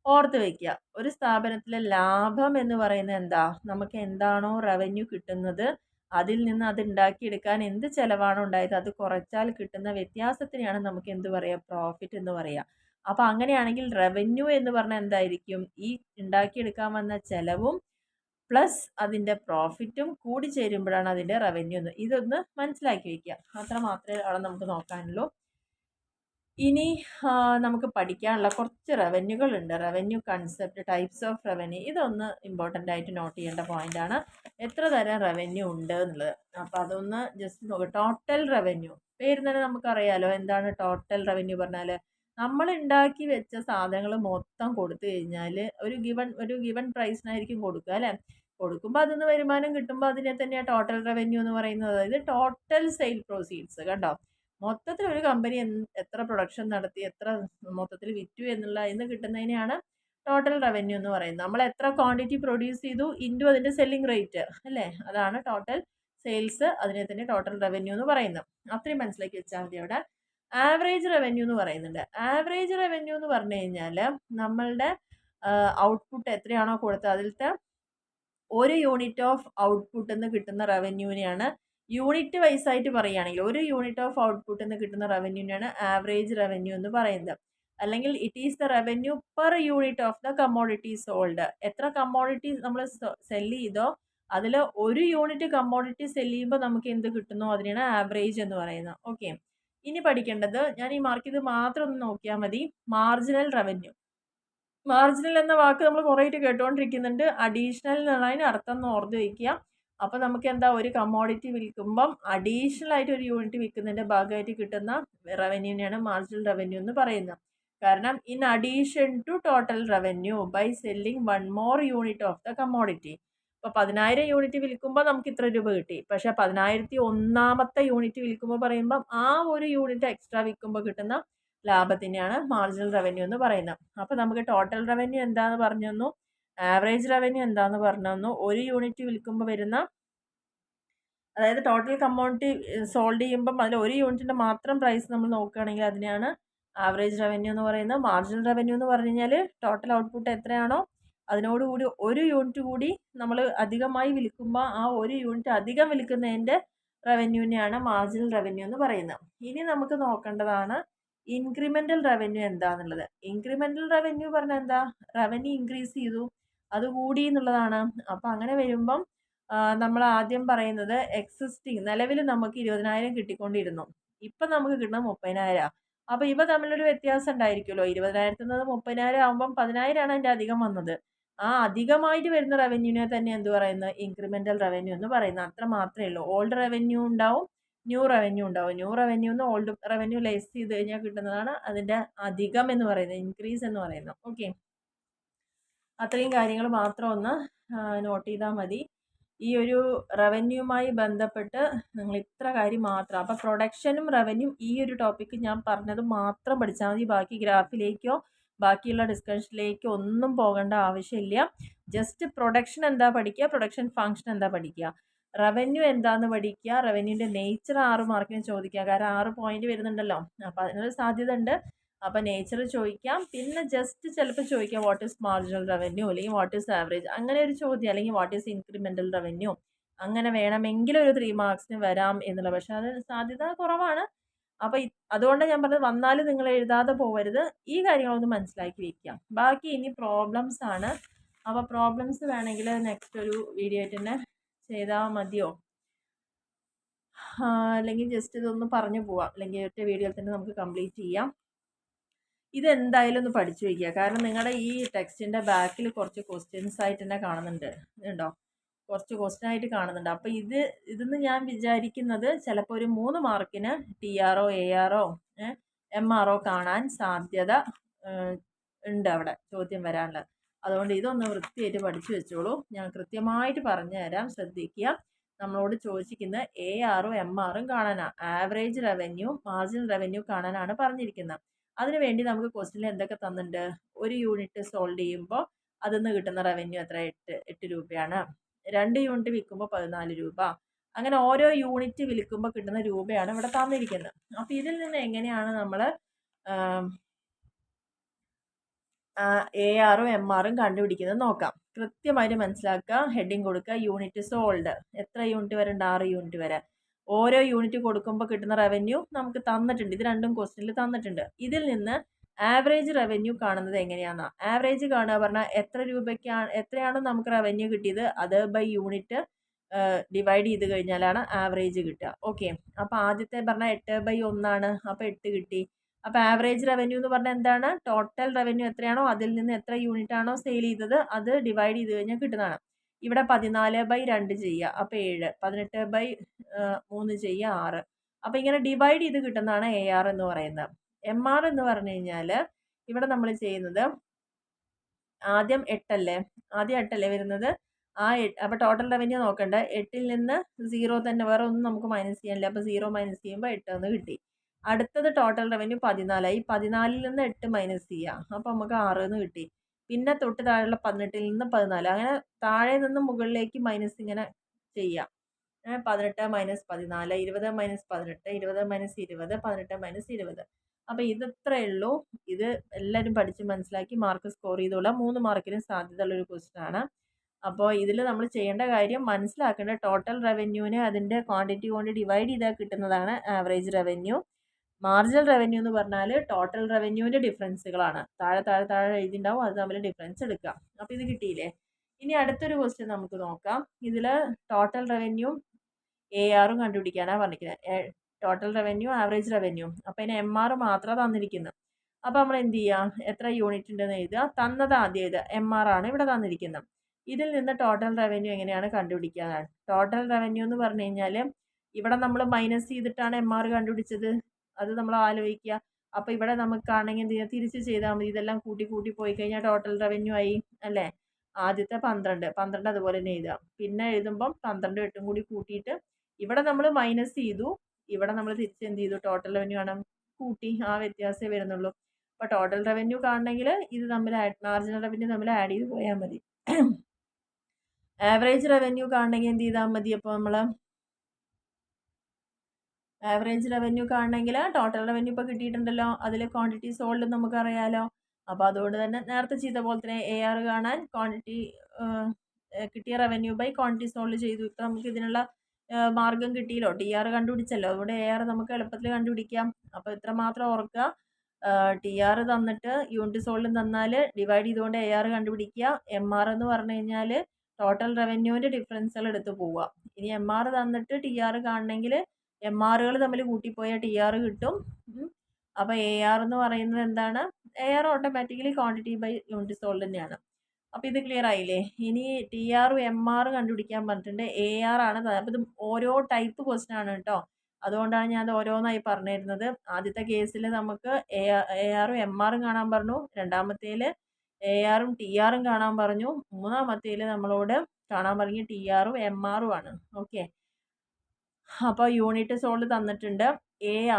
ഓർത്ത് വയ്ക്കുക. ഒരു സ്ഥാപനത്തിലെ ലാഭം എന്ന് പറയുന്നത് എന്താ, നമുക്ക് എന്താണോ റവന്യൂ കിട്ടുന്നത് അതിൽ നിന്ന് അത് ഉണ്ടാക്കിയെടുക്കാൻ എന്ത് ചിലവാണോ ഉണ്ടായത് അത് കുറച്ചാൽ കിട്ടുന്ന വ്യത്യാസത്തിനെയാണ് നമുക്ക് എന്ത് പറയുക, പ്രോഫിറ്റ് എന്ന് പറയുക. അപ്പോൾ അങ്ങനെയാണെങ്കിൽ റവന്യൂ എന്ന് പറഞ്ഞാൽ എന്തായിരിക്കും, ഈ ഉണ്ടാക്കിയെടുക്കാൻ വന്ന ചിലവും പ്ലസ് അതിൻ്റെ പ്രോഫിറ്റും കൂടി ചേരുമ്പോഴാണ് അതിൻ്റെ റവന്യൂ എന്ന്. ഇതൊന്ന് മനസ്സിലാക്കി വയ്ക്കുക. അത്ര മാത്രമേ അവിടെ നമുക്ക് നോക്കാനുള്ളൂ. ഇനി നമുക്ക് പഠിക്കാനുള്ള കുറച്ച് റവന്യൂകളുണ്ട്. Revenue concept, types of revenue. ഇതൊന്ന് ഇമ്പോർട്ടൻ്റ് ആയിട്ട് നോട്ട് ചെയ്യേണ്ട പോയിൻ്റാണ്. എത്ര തരം റവന്യൂ ഉണ്ട് എന്നുള്ളത്. അപ്പോൾ അതൊന്ന് ജസ്റ്റ് നോക്കുക. ടോട്ടൽ റവന്യൂ, പേര് തന്നെ നമുക്കറിയാലോ എന്താണ് ടോട്ടൽ റവന്യൂ പറഞ്ഞാൽ. നമ്മൾ ഉണ്ടാക്കി വെച്ച സാധനങ്ങൾ മൊത്തം കൊടുത്തു കഴിഞ്ഞാൽ ഒരു ഗിവൺ പ്രൈസിനായിരിക്കും കൊടുക്കുക അല്ലേ. കൊടുക്കുമ്പോൾ അതിൽ നിന്ന് വരുമാനം കിട്ടുമ്പോൾ അതിനെ തന്നെയാണ് ടോട്ടൽ റവന്യൂ എന്ന് പറയുന്നത്. അതായത് ടോട്ടൽ സെയിൽ പ്രൊസീഡ്സ്. കണ്ടോ, മൊത്തത്തിൽ ഒരു കമ്പനി എത്ര പ്രൊഡക്ഷൻ നടത്തി, എത്ര മൊത്തത്തിൽ വിറ്റു എന്നുള്ള അതിന് കിട്ടുന്നതിനെയാണ് ടോട്ടൽ റവന്യൂ എന്ന് പറയുന്നത്. നമ്മൾ എത്ര ക്വാണ്ടിറ്റി പ്രൊഡ്യൂസ് ചെയ്തു ഇൻറ്റു അതിൻ്റെ സെല്ലിംഗ് റേറ്റ് അല്ലേ, അതാണ് ടോട്ടൽ സെയിൽസ്. അതിനെ തന്നെ ടോട്ടൽ റവന്യൂ എന്ന് പറയുന്നത്. അത്രയും മനസ്സിലാക്കി വെച്ചാൽ മതി. അവിടെ ആവറേജ് റവന്യൂ എന്ന് പറയുന്നുണ്ട്. ആവറേജ് റവന്യൂ എന്ന് പറഞ്ഞു കഴിഞ്ഞാൽ നമ്മളുടെ ഔട്ട്പുട്ട് എത്രയാണോ കൊടുത്തത് അതിലത്തെ ഒരു യൂണിറ്റ് ഓഫ് ഔട്ട്പുട്ടിൽ നിന്ന് കിട്ടുന്ന റവന്യൂവിനെയാണ്, യൂണിറ്റ് വൈസ് ആയിട്ട് പറയുകയാണെങ്കിൽ ഒരു യൂണിറ്റ് ഓഫ് ഔട്ട്പുട്ടിൽ നിന്ന് കിട്ടുന്ന റവന്യൂവിനാണ് ആവറേജ് റവന്യൂ എന്ന് പറയുന്നത്. അല്ലെങ്കിൽ it is the revenue per unit of the commodity sold. എത്ര കമ്മോഡിറ്റി നമ്മൾ സെല്ല് ചെയ്തോ അതിൽ ഒരു യൂണിറ്റ് കമ്മോഡിറ്റി സെല്ല് ചെയ്യുമ്പോൾ നമുക്ക് എന്ത് കിട്ടുന്നോ അതിനാണ് ആവറേജ് എന്ന് പറയുന്നത്. ഓക്കെ, ഇനി പഠിക്കേണ്ടത്, ഞാൻ ഈ മാർക്ക് ചെയ്ത് മാത്രം ഒന്ന് നോക്കിയാൽ മതി, മാർജിനൽ റവന്യൂ. മാർജിനൽ എന്ന വാക്ക് നമ്മൾ കുറേ ആയിട്ട് കേട്ടുകൊണ്ടിരിക്കുന്നുണ്ട്. അഡീഷണൽ എന്നുള്ളതിന് അർത്ഥം ഒന്ന് ഓർത്ത് വയ്ക്കുക. അപ്പോൾ നമുക്ക് എന്താ, ഒരു കമ്മോഡിറ്റി വിൽക്കുമ്പം അഡീഷണൽ ആയിട്ട് ഒരു യൂണിറ്റ് വിൽക്കുന്നതിൻ്റെ ഭാഗമായിട്ട് കിട്ടുന്ന റവന്യൂവിനെയാണ് മാർജിനൽ റവന്യൂ എന്ന് പറയുന്നത്. കാരണം in addition to total revenue by selling one more unit of the commodity. ഇപ്പോൾ 10,000 യൂണിറ്റ് വിൽക്കുമ്പോൾ നമുക്ക് ഇത്ര രൂപ കിട്ടി. പക്ഷേ 10,001ാമത്തെ യൂണിറ്റ് വിൽക്കുമ്പോൾ പറയുമ്പം ആ ഒരു യൂണിറ്റ് എക്സ്ട്രാ വിൽക്കുമ്പോൾ കിട്ടുന്ന ലാഭത്തിനെയാണ് മാർജിനൽ റവന്യൂ എന്ന് പറയുന്നത്. അപ്പോൾ നമുക്ക് ടോട്ടൽ റവന്യൂ എന്താണെന്ന് പറഞ്ഞു തന്നു, ആവറേജ് റവന്യൂ എന്താണെന്ന് പറഞ്ഞു തന്നു, ഒരു യൂണിറ്റ് വിൽക്കുമ്പോൾ വരുന്ന, അതായത് ടോട്ടൽ കമ്മോഡിറ്റി സോൾഡ് ചെയ്യുമ്പം അതിൽ ഒരു യൂണിറ്റിൻ്റെ മാത്രം പ്രൈസ് നമ്മൾ നോക്കുകയാണെങ്കിൽ അതിനെയാണ് ആവറേജ് റവന്യൂ എന്ന് പറയുന്നത്. മാർജിനൽ റവന്യൂ എന്ന് പറഞ്ഞു കഴിഞ്ഞാൽ ടോട്ടൽ ഔട്ട്പുട്ട് എത്രയാണോ അതിനോടുകൂടി ഒരു യൂണിറ്റ് കൂടി നമ്മൾ അധികമായി വിൽക്കുമ്പോൾ ആ ഒരു യൂണിറ്റ് അധികം വിൽക്കുന്നതിൻ്റെ റവന്യൂവിനെയാണ് മാർജിനൽ റവന്യൂ എന്ന് പറയുന്നത്. ഇനി നമുക്ക് നോക്കേണ്ടതാണ് ഇൻക്രിമെൻ്റൽ റവന്യൂ എന്താണെന്നുള്ളത്. ഇൻക്രിമെൻ്റൽ റവന്യൂ പറഞ്ഞാൽ എന്താ, റവന്യൂ ഇൻക്രീസ് ചെയ്തു അത് കൂടി എന്നുള്ളതാണ്. അപ്പോൾ അങ്ങനെ വരുമ്പം നമ്മൾ ആദ്യം പറയുന്നത് എക്സിസ്റ്റിംഗ്, നിലവിൽ നമുക്ക് 20,000 കിട്ടിക്കൊണ്ടിരുന്നു, ഇപ്പം നമുക്ക് കിട്ടുന്നത് 30,000. അപ്പോൾ ഇവ തമ്മിലൊരു വ്യത്യാസം ഉണ്ടായിരിക്കുമല്ലോ. 20,000 നിന്ന് 30,000 ആകുമ്പം 10,000 ആണ് അതിൻ്റെ അധികം വന്നത്. ആ അധികമായിട്ട് വരുന്ന റവന്യൂവിനെ തന്നെ എന്ത് പറയുന്നത്, ഇൻക്രിമെൻ്റൽ റവന്യൂ എന്ന് പറയുന്നത്. അത്ര മാത്രമേ ഉള്ളൂ. ഓൾഡ് റവന്യൂ ഉണ്ടാവും, ന്യൂ റവന്യൂ ഉണ്ടാവും. ന്യൂ റവന്യൂ എന്ന് ഓൾഡ് റവന്യൂ ലെസ് ചെയ്ത് കഴിഞ്ഞാൽ കിട്ടുന്നതാണ് അതിൻ്റെ അധികം എന്ന് പറയുന്നത്, ഇൻക്രീസ് എന്ന് പറയുന്നത്. ഓക്കെ, അത്രയും കാര്യങ്ങൾ മാത്രം ഒന്ന് നോട്ട് ചെയ്താൽ മതി. ഈ ഒരു റവന്യൂവുമായി ബന്ധപ്പെട്ട് നിങ്ങൾ ഇത്ര കാര്യം മാത്രം. അപ്പോൾ പ്രൊഡക്ഷനും റവന്യൂ ഈ ഒരു ടോപ്പിക്ക് ഞാൻ പറഞ്ഞത് മാത്രം പഠിച്ചാൽ മതി. ബാക്കി ഗ്രാഫിലേക്കോ ബാക്കിയുള്ള ഡിസ്കഷനിലേക്കോ ഒന്നും പോകേണ്ട ആവശ്യമില്ല. ജസ്റ്റ് പ്രൊഡക്ഷൻ എന്താ പഠിക്കുക, പ്രൊഡക്ഷൻ ഫംഗ്ഷൻ എന്താ പഠിക്കുക, റവന്യൂ എന്താണെന്ന് പഠിക്കുക. റവന്യൂവിൻ്റെ നേച്ചർ 6 മാർക്കിന് ചോദിക്കുക. കാരണം 6 പോയിന്റ് വരുന്നുണ്ടല്ലോ, അപ്പോൾ അതിനൊരു സാധ്യത ഉണ്ട്. അപ്പോൾ നേച്ചർ ചോദിക്കാം. പിന്നെ ജസ്റ്റ് ചിലപ്പോൾ ചോദിക്കാം വാട്ട് ഈസ് മാർജിനൽ റവന്യൂ, അല്ലെങ്കിൽ വാട്ട് ഈസ് ആവറേജ്, അങ്ങനെ ഒരു ചോദ്യം. അല്ലെങ്കിൽ വാട്ട് ഈസ് ഇൻക്രിമെൻ്റൽ റവന്യൂ, അങ്ങനെ വേണമെങ്കിൽ ഒരു 3 മാർക്സിന് വരാം എന്നുള്ള. പക്ഷെ അത് സാധ്യത കുറവാണ്. അപ്പോൾ അതുകൊണ്ട് ഞാൻ പറഞ്ഞത്, വന്നാലും നിങ്ങൾ എഴുതാതെ പോകരുത്. ഈ കാര്യങ്ങളൊന്ന് മനസ്സിലാക്കി വയ്ക്കാം. ബാക്കി ഇനി പ്രോബ്ലംസ് ആണ്. അപ്പോൾ പ്രോബ്ലംസ് വേണമെങ്കിൽ നെക്സ്റ്റ് ഒരു വീഡിയോ ആയിട്ട് തന്നെ ചെയ്താൽ മതിയോ, അല്ലെങ്കിൽ ജസ്റ്റ് ഇതൊന്ന് പറഞ്ഞു പോവാം, അല്ലെങ്കിൽ ഒറ്റ വീഡിയോയിൽ തന്നെ നമുക്ക് കംപ്ലീറ്റ് ചെയ്യാം. ഇതെന്തായാലും ഒന്ന് പഠിച്ചു വയ്ക്കുക. കാരണം നിങ്ങളുടെ ഈ ടെക്സ്റ്റിൻ്റെ ബാക്കിൽ കുറച്ച് ക്വസ്റ്റ്യൻസ് ആയിട്ട് തന്നെ കാണുന്നുണ്ട്, ഉണ്ടോ, കുറച്ച് ക്വസ്റ്റ്യൻ ആയിട്ട് കാണുന്നുണ്ട്. അപ്പോൾ ഇതെന്ന് ഞാൻ വിചാരിക്കുന്നത് ചിലപ്പോൾ ഒരു 3 മാർക്കിന് TRO ARO MRO കാണാൻ സാധ്യത ഉണ്ട് അവിടെ ചോദ്യം വരാനുള്ളത്. അതുകൊണ്ട് ഇതൊന്ന് വൃത്തിയായിട്ട് പഠിച്ചു വെച്ചോളൂ. ഞാൻ കൃത്യമായിട്ട് പറഞ്ഞു തരാം, ശ്രദ്ധിക്കുക. നമ്മളോട് ചോദിച്ചിരിക്കുന്നത് ARO MRO കാണാനാണ്, ആവറേജ് റവന്യൂ മാർജിനൽ റവന്യൂ കാണാനാണ് പറഞ്ഞിരിക്കുന്നത്. അതിനുവേണ്ടി നമുക്ക് ക്വസ്റ്റ്യനിൽ എന്തൊക്കെ തന്നിട്ടുണ്ട്, ഒരു യൂണിറ്റ് സോൾവ് ചെയ്യുമ്പോൾ അതിൽ നിന്ന് കിട്ടുന്ന റവന്യൂ എത്ര, 8 രൂപയാണ്. 2 യൂണിറ്റ് വിൽക്കുമ്പോൾ 14 രൂപ. അങ്ങനെ ഓരോ യൂണിറ്റ് വിൽക്കുമ്പോൾ കിട്ടുന്ന രൂപയാണ് ഇവിടെ തന്നിരിക്കുന്നത്. അപ്പോൾ ഇതിൽ നിന്ന് എങ്ങനെയാണ് നമ്മൾ ARO MRO കണ്ടുപിടിക്കുന്നത് നോക്കാം. കൃത്യമായിട്ട് മനസ്സിലാക്കുക. ഹെഡിങ് കൊടുക്കുക, യൂണിറ്റ് സോൾഡ്. എത്ര യൂണിറ്റ് വരെ ഉണ്ട്, 6 യൂണിറ്റ് വരെ. ഓരോ യൂണിറ്റ് കൊടുക്കുമ്പോൾ കിട്ടുന്ന റവന്യൂ നമുക്ക് തന്നിട്ടുണ്ട്. ഇത് രണ്ടും ക്വസ്റ്റ്യനിൽ തന്നിട്ടുണ്ട്. ഇതിൽ നിന്ന് ആവറേജ് റവന്യൂ കാണുന്നത് എങ്ങനെയാണെന്നാ. ആവറേജ് കാണുക പറഞ്ഞാൽ എത്രയാണോ നമുക്ക് റവന്യൂ കിട്ടിയത് അത് ബൈ യൂണിറ്റ് ഡിവൈഡ് ചെയ്ത് കഴിഞ്ഞാലാണ് ആവറേജ് കിട്ടുക. ഓക്കെ, അപ്പോൾ ആദ്യത്തെ പറഞ്ഞാൽ 8/1 ആണ്. അപ്പോൾ 8 കിട്ടി. അപ്പോൾ ആവറേജ് റവന്യൂ എന്ന് പറഞ്ഞാൽ എന്താണ്? ടോട്ടൽ റവന്യൂ എത്രയാണോ അതിൽ നിന്ന് എത്ര യൂണിറ്റ് ആണോ സെയിൽ ചെയ്തത് അത് ഡിവൈഡ് ചെയ്ത് കഴിഞ്ഞാൽ കിട്ടുന്നതാണ്. ഇവിടെ 14/2 ചെയ്യുക, അപ്പോൾ 7. 18/3 ചെയ്യുക, 6. അപ്പോൾ ഇങ്ങനെ ഡിവൈഡ് ചെയ്ത് കിട്ടുന്നതാണ് AR എന്ന് പറയുന്നത്. MR എന്ന് പറഞ്ഞു കഴിഞ്ഞാൽ ഇവിടെ നമ്മൾ ചെയ്യുന്നത് ആദ്യം 8 അല്ലേ വരുന്നത്. അപ്പോൾ ടോട്ടൽ റവന്യൂ നോക്കണ്ട, 8ൽ നിന്ന് 0 തന്നെ, വേറെ ഒന്നും നമുക്ക് മൈനസ് ചെയ്യാനില്ല. അപ്പോൾ 0 മൈനസ് ചെയ്യുമ്പോൾ 8 എന്ന് കിട്ടി. അടുത്തത് ടോട്ടൽ റവന്യൂ 14ആയി. 14ൽ നിന്ന് 8 മൈനസ് ചെയ്യുക, അപ്പോൾ നമുക്ക് 6 എന്ന് കിട്ടി. പിന്നെ തൊട്ട് താഴെയുള്ള 18ൽ നിന്ന് 14, അങ്ങനെ താഴെ നിന്ന് മുകളിലേക്ക് മൈനസ് ഇങ്ങനെ ചെയ്യാം. 18 മൈനസ് 14, 20 മൈനസ് 18, 20 മൈനസ് 20, 18 മൈനസ് 20. അപ്പോൾ ഇത്രയേ ഉള്ളൂ. ഇത് എല്ലാവരും പഠിച്ച് മനസ്സിലാക്കി മാർക്ക് സ്കോർ ചെയ്തോളാം. 3 മാർക്കിന് സാധ്യതയുള്ളൊരു ക്വസ്റ്റ്യൻ ആണ്. അപ്പോൾ ഇതിൽ നമ്മൾ ചെയ്യേണ്ട കാര്യം മനസ്സിലാക്കേണ്ട, ടോട്ടൽ റവന്യൂവിനെ അതിൻ്റെ ക്വാണ്ടിറ്റി കൊണ്ട് ഡിവൈഡ് ചെയ്താൽ കിട്ടുന്നതാണ് ആവറേജ് റവന്യൂ. മാർജിനൽ റവന്യൂ എന്ന് പറഞ്ഞാൽ ടോട്ടൽ റവന്യൂവിൻ്റെ ഡിഫറൻസുകളാണ്. താഴെ താഴെ താഴെ എഴുതിണ്ടാവും, അത് തമ്മിൽ ഡിഫറൻസ് എടുക്കാം. അപ്പോൾ ഇത് കിട്ടിയില്ലേ? ഇനി അടുത്തൊരു ക്വസ്റ്റ്യൻ നമുക്ക് നോക്കാം. ഇതിൽ ടോട്ടൽ റവന്യൂ ARും കണ്ടുപിടിക്കാനാണ് പറഞ്ഞിരിക്കുന്നത്. Total revenue, average revenue. അപ്പോൾ ഇതിന് MR മാത്രമാണ് തന്നിരിക്കുന്നത്. അപ്പോൾ നമ്മൾ എന്ത് ചെയ്യുക? എത്ര യൂണിറ്റ് ഉണ്ടെന്ന് എഴുതുക. തന്നത് ആദ്യം എഴുതുക. MR ആണ് ഇവിടെ തന്നിരിക്കുന്നത്. ഇതിൽ നിന്ന് ടോട്ടൽ റവന്യൂ എങ്ങനെയാണ് കണ്ടുപിടിക്കുക? ടോട്ടൽ റവന്യൂ എന്ന് പറഞ്ഞു കഴിഞ്ഞാൽ ഇവിടെ നമ്മൾ മൈനസ് ചെയ്തിട്ടാണ് MR കണ്ടുപിടിച്ചത്. അത് നമ്മൾ ആലോചിക്കുക. അപ്പോൾ ഇവിടെ നമുക്കാണെങ്കിൽ എന്ത് ചെയ്യുക? തിരിച്ച് ചെയ്താൽ മതി. ഇതെല്ലാം കൂട്ടി കൂട്ടി പോയി കഴിഞ്ഞാൽ ടോട്ടൽ റവന്യൂ ആയി അല്ലേ? ആദ്യത്തെ 12 അതുപോലെ തന്നെ എഴുതുക. പിന്നെ എഴുതുമ്പം 12 8 കൂടി കൂട്ടിയിട്ട് ഇവിടെ നമ്മൾ മൈനസ് ചെയ്തു, ഇവിടെ നമ്മൾ തിരിച്ച് എന്ത് ചെയ്തു? ടോട്ടൽ റവന്യൂ ആണ് കൂട്ടി. ആ വ്യത്യാസമേ വരുന്നുള്ളൂ. അപ്പോൾ ടോട്ടൽ റവന്യൂ കാണണമെങ്കിൽ ഇത് തമ്മിൽ മാർജിനൽ റവന്യൂ തമ്മിൽ ആഡ് ചെയ്ത് പോയാൽ മതി. ആവറേജ് റവന്യൂ കാണണമെങ്കിൽ എന്ത് ചെയ്താൽ മതി? അപ്പോൾ നമ്മൾ ആവറേജ് റവന്യൂ കാണണമെങ്കിൽ ടോട്ടൽ റവന്യൂ ഇപ്പോൾ കിട്ടിയിട്ടുണ്ടല്ലോ, അതിൽ ക്വാണ്ടിറ്റി സോൾഡ് നമുക്കറിയാലോ. അപ്പോൾ അതുകൊണ്ട് തന്നെ നേരത്തെ ചെയ്ത പോലെ തന്നെ AR കാണാൻ ക്വാണ്ടിറ്റി കിട്ടിയ റവന്യൂ ബൈ ക്വാണ്ടിറ്റി സോൾഡ് ചെയ്തു. ഇപ്പോൾ നമുക്ക് ഇതിനുള്ള മാർഗം കിട്ടിയല്ലോ, TR കണ്ടുപിടിച്ചല്ലോ. അതുകൊണ്ട് AR നമുക്ക് എളുപ്പത്തിൽ കണ്ടുപിടിക്കാം. അപ്പോൾ ഇത്ര മാത്രം ഓർക്കുക. TR തന്നിട്ട് യൂണിറ്റ് സോൾഡ് തന്നാൽ ഡിവൈഡ് ചെയ്തുകൊണ്ട് AR കണ്ടുപിടിക്കുക. MR എന്ന് പറഞ്ഞു കഴിഞ്ഞാൽ ടോട്ടൽ റവന്യൂവിൻ്റെ ഡിഫറൻസുകൾ എടുത്ത് പോവുക. ഇനി MR തന്നിട്ട് TR കാണണമെങ്കിൽ MRകൾ തമ്മിൽ കൂട്ടിപ്പോയാൽ TR കിട്ടും. അപ്പോൾ AR എന്ന് പറയുന്നത് എന്താണ്? AR automatically quantity by unit sold തന്നെയാണ്. അപ്പോൾ ഇത് ക്ലിയർ ആയില്ലേ? ഇനി TRും MR കണ്ടുപിടിക്കാൻ പറഞ്ഞിട്ടുണ്ട്. AR ആണ്. അപ്പോൾ ഇത് ഓരോ ടൈപ്പ് ക്വസ്റ്റ്യൻ ആണ് കേട്ടോ. അതുകൊണ്ടാണ് ഞാൻ അത് ഓരോന്നായി പറഞ്ഞു തരുന്നത്. ആദ്യത്തെ കേസിൽ നമുക്ക് ARും MRും കാണാൻ പറഞ്ഞു. രണ്ടാമത്തേൽ ARും TRും കാണാൻ പറഞ്ഞു. മൂന്നാമത്തേൽ നമ്മളോട് കാണാൻ പറഞ്ഞ TRും MRും ആണ്. ഓക്കെ. അപ്പോൾ യൂണിറ്റ് സോൾഡ് തന്നിട്ടുണ്ട്,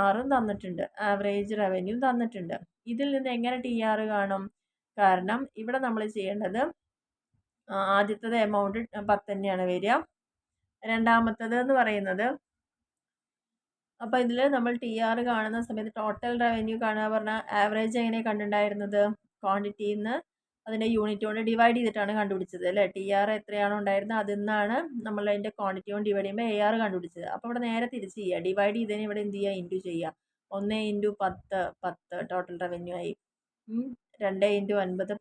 ARും തന്നിട്ടുണ്ട്, ആവറേജ് റവന്യൂ തന്നിട്ടുണ്ട്. ഇതിൽ നിന്ന് എങ്ങനെ TR കാണും? കാരണം ഇവിടെ നമ്മൾ ചെയ്യേണ്ടത് ആദ്യത്തത് എമൗണ്ട് 10 തന്നെയാണ് വരിക. രണ്ടാമത്തത് എന്ന് പറയുന്നത്, അപ്പോൾ ഇതിൽ നമ്മൾ TR കാണുന്ന സമയത്ത് ടോട്ടൽ റവന്യൂ കാണുക പറഞ്ഞാൽ ആവറേജ് എങ്ങനെയാണ് കണ്ടിട്ടുണ്ടായിരുന്നത്? ക്വാണ്ടിറ്റിയിൽ നിന്ന് അതിൻ്റെ യൂണിറ്റ് കൊണ്ട് ഡിവൈഡ് ചെയ്തിട്ടാണ് കണ്ടുപിടിച്ചത് അല്ലേ? TR എത്രയാണോ ഉണ്ടായിരുന്നത് അതിൽ നിന്നാണ് നമ്മൾ അതിൻ്റെ ക്വാണ്ടിറ്റി കൊണ്ട് ഡിവൈഡ് ചെയ്യുമ്പോൾ AR കണ്ടുപിടിച്ചത്. അപ്പോൾ ഇവിടെ നേരെ തിരിച്ച് ചെയ്യുക. ഡിവൈഡ് ചെയ്തതിന് ഇവിടെ എന്ത് ചെയ്യുക? ഇൻറ്റു ചെയ്യുക. 1 × 10 10 ടോട്ടൽ റവന്യൂ ആയി. 2 × 9 18,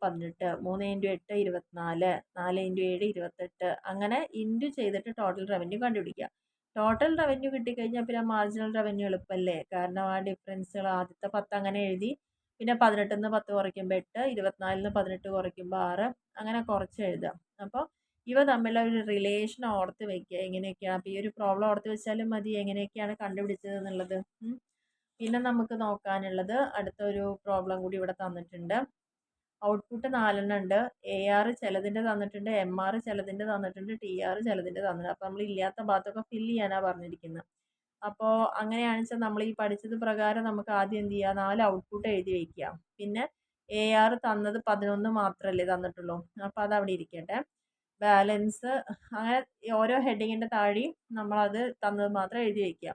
3 × 8 24, 4 × 7 28. അങ്ങനെ ഇൻറ്റു ചെയ്തിട്ട് ടോട്ടൽ റവന്യൂ കണ്ടുപിടിക്കുക. ടോട്ടൽ റവന്യൂ കിട്ടിക്കഴിഞ്ഞാൽ പിന്നെ മാർജിനൽ റവന്യൂ എളുപ്പമല്ലേ? കാരണം ആ ഡിഫറൻസുകൾ ആദ്യത്തെ 10 അങ്ങനെ എഴുതി, പിന്നെ 18ൽ നിന്ന് 10 കുറയ്ക്കുമ്പോൾ 8, 24ൽ നിന്ന് 18 കുറയ്ക്കുമ്പോൾ 6, അങ്ങനെ കുറച്ച് എഴുതാം. അപ്പോൾ ഇവ തമ്മിലുള്ള ഒരു റിലേഷൻ ഓർത്ത് വയ്ക്കുക. എങ്ങനെയൊക്കെയാണ്? അപ്പോൾ ഈ ഒരു പ്രോബ്ലം ഓർത്ത് വെച്ചാലും മതി എങ്ങനെയൊക്കെയാണ് കണ്ടുപിടിച്ചത് എന്നുള്ളത്. പിന്നെ നമുക്ക് നോക്കാനുള്ളത് അടുത്തൊരു പ്രോബ്ലം കൂടി ഇവിടെ തന്നിട്ടുണ്ട്. ഔട്ട്പുട്ട് 4 ഉണ്ട്. AR ചിലതിൻ്റെ തന്നിട്ടുണ്ട്, MR ചിലതിൻ്റെ തന്നിട്ടുണ്ട്, TR ചിലതിൻ്റെ തന്നിട്ടുണ്ട്. അപ്പോൾ നമ്മൾ ഇല്ലാത്ത ഭാഗത്തൊക്കെ ഫില്ല് ചെയ്യാനാണ് പറഞ്ഞിരിക്കുന്നത്. അപ്പോൾ അങ്ങനെയാണെന്ന് വെച്ചാൽ നമ്മൾ ഈ പഠിച്ചത് പ്രകാരം നമുക്ക് ആദ്യം എന്ത് ചെയ്യുക? 4 ഔട്ട്പുട്ട് എഴുതി വയ്ക്കുക. പിന്നെ AR തന്നത് 11 മാത്രമല്ലേ തന്നിട്ടുള്ളൂ. അപ്പോൾ അത് അവിടെ ഇരിക്കട്ടെ. ബാലൻസ് അങ്ങനെ ഓരോ ഹെഡിങ്ങിൻ്റെ താഴെയും നമ്മളത് തന്നത് മാത്രം എഴുതി വയ്ക്കുക.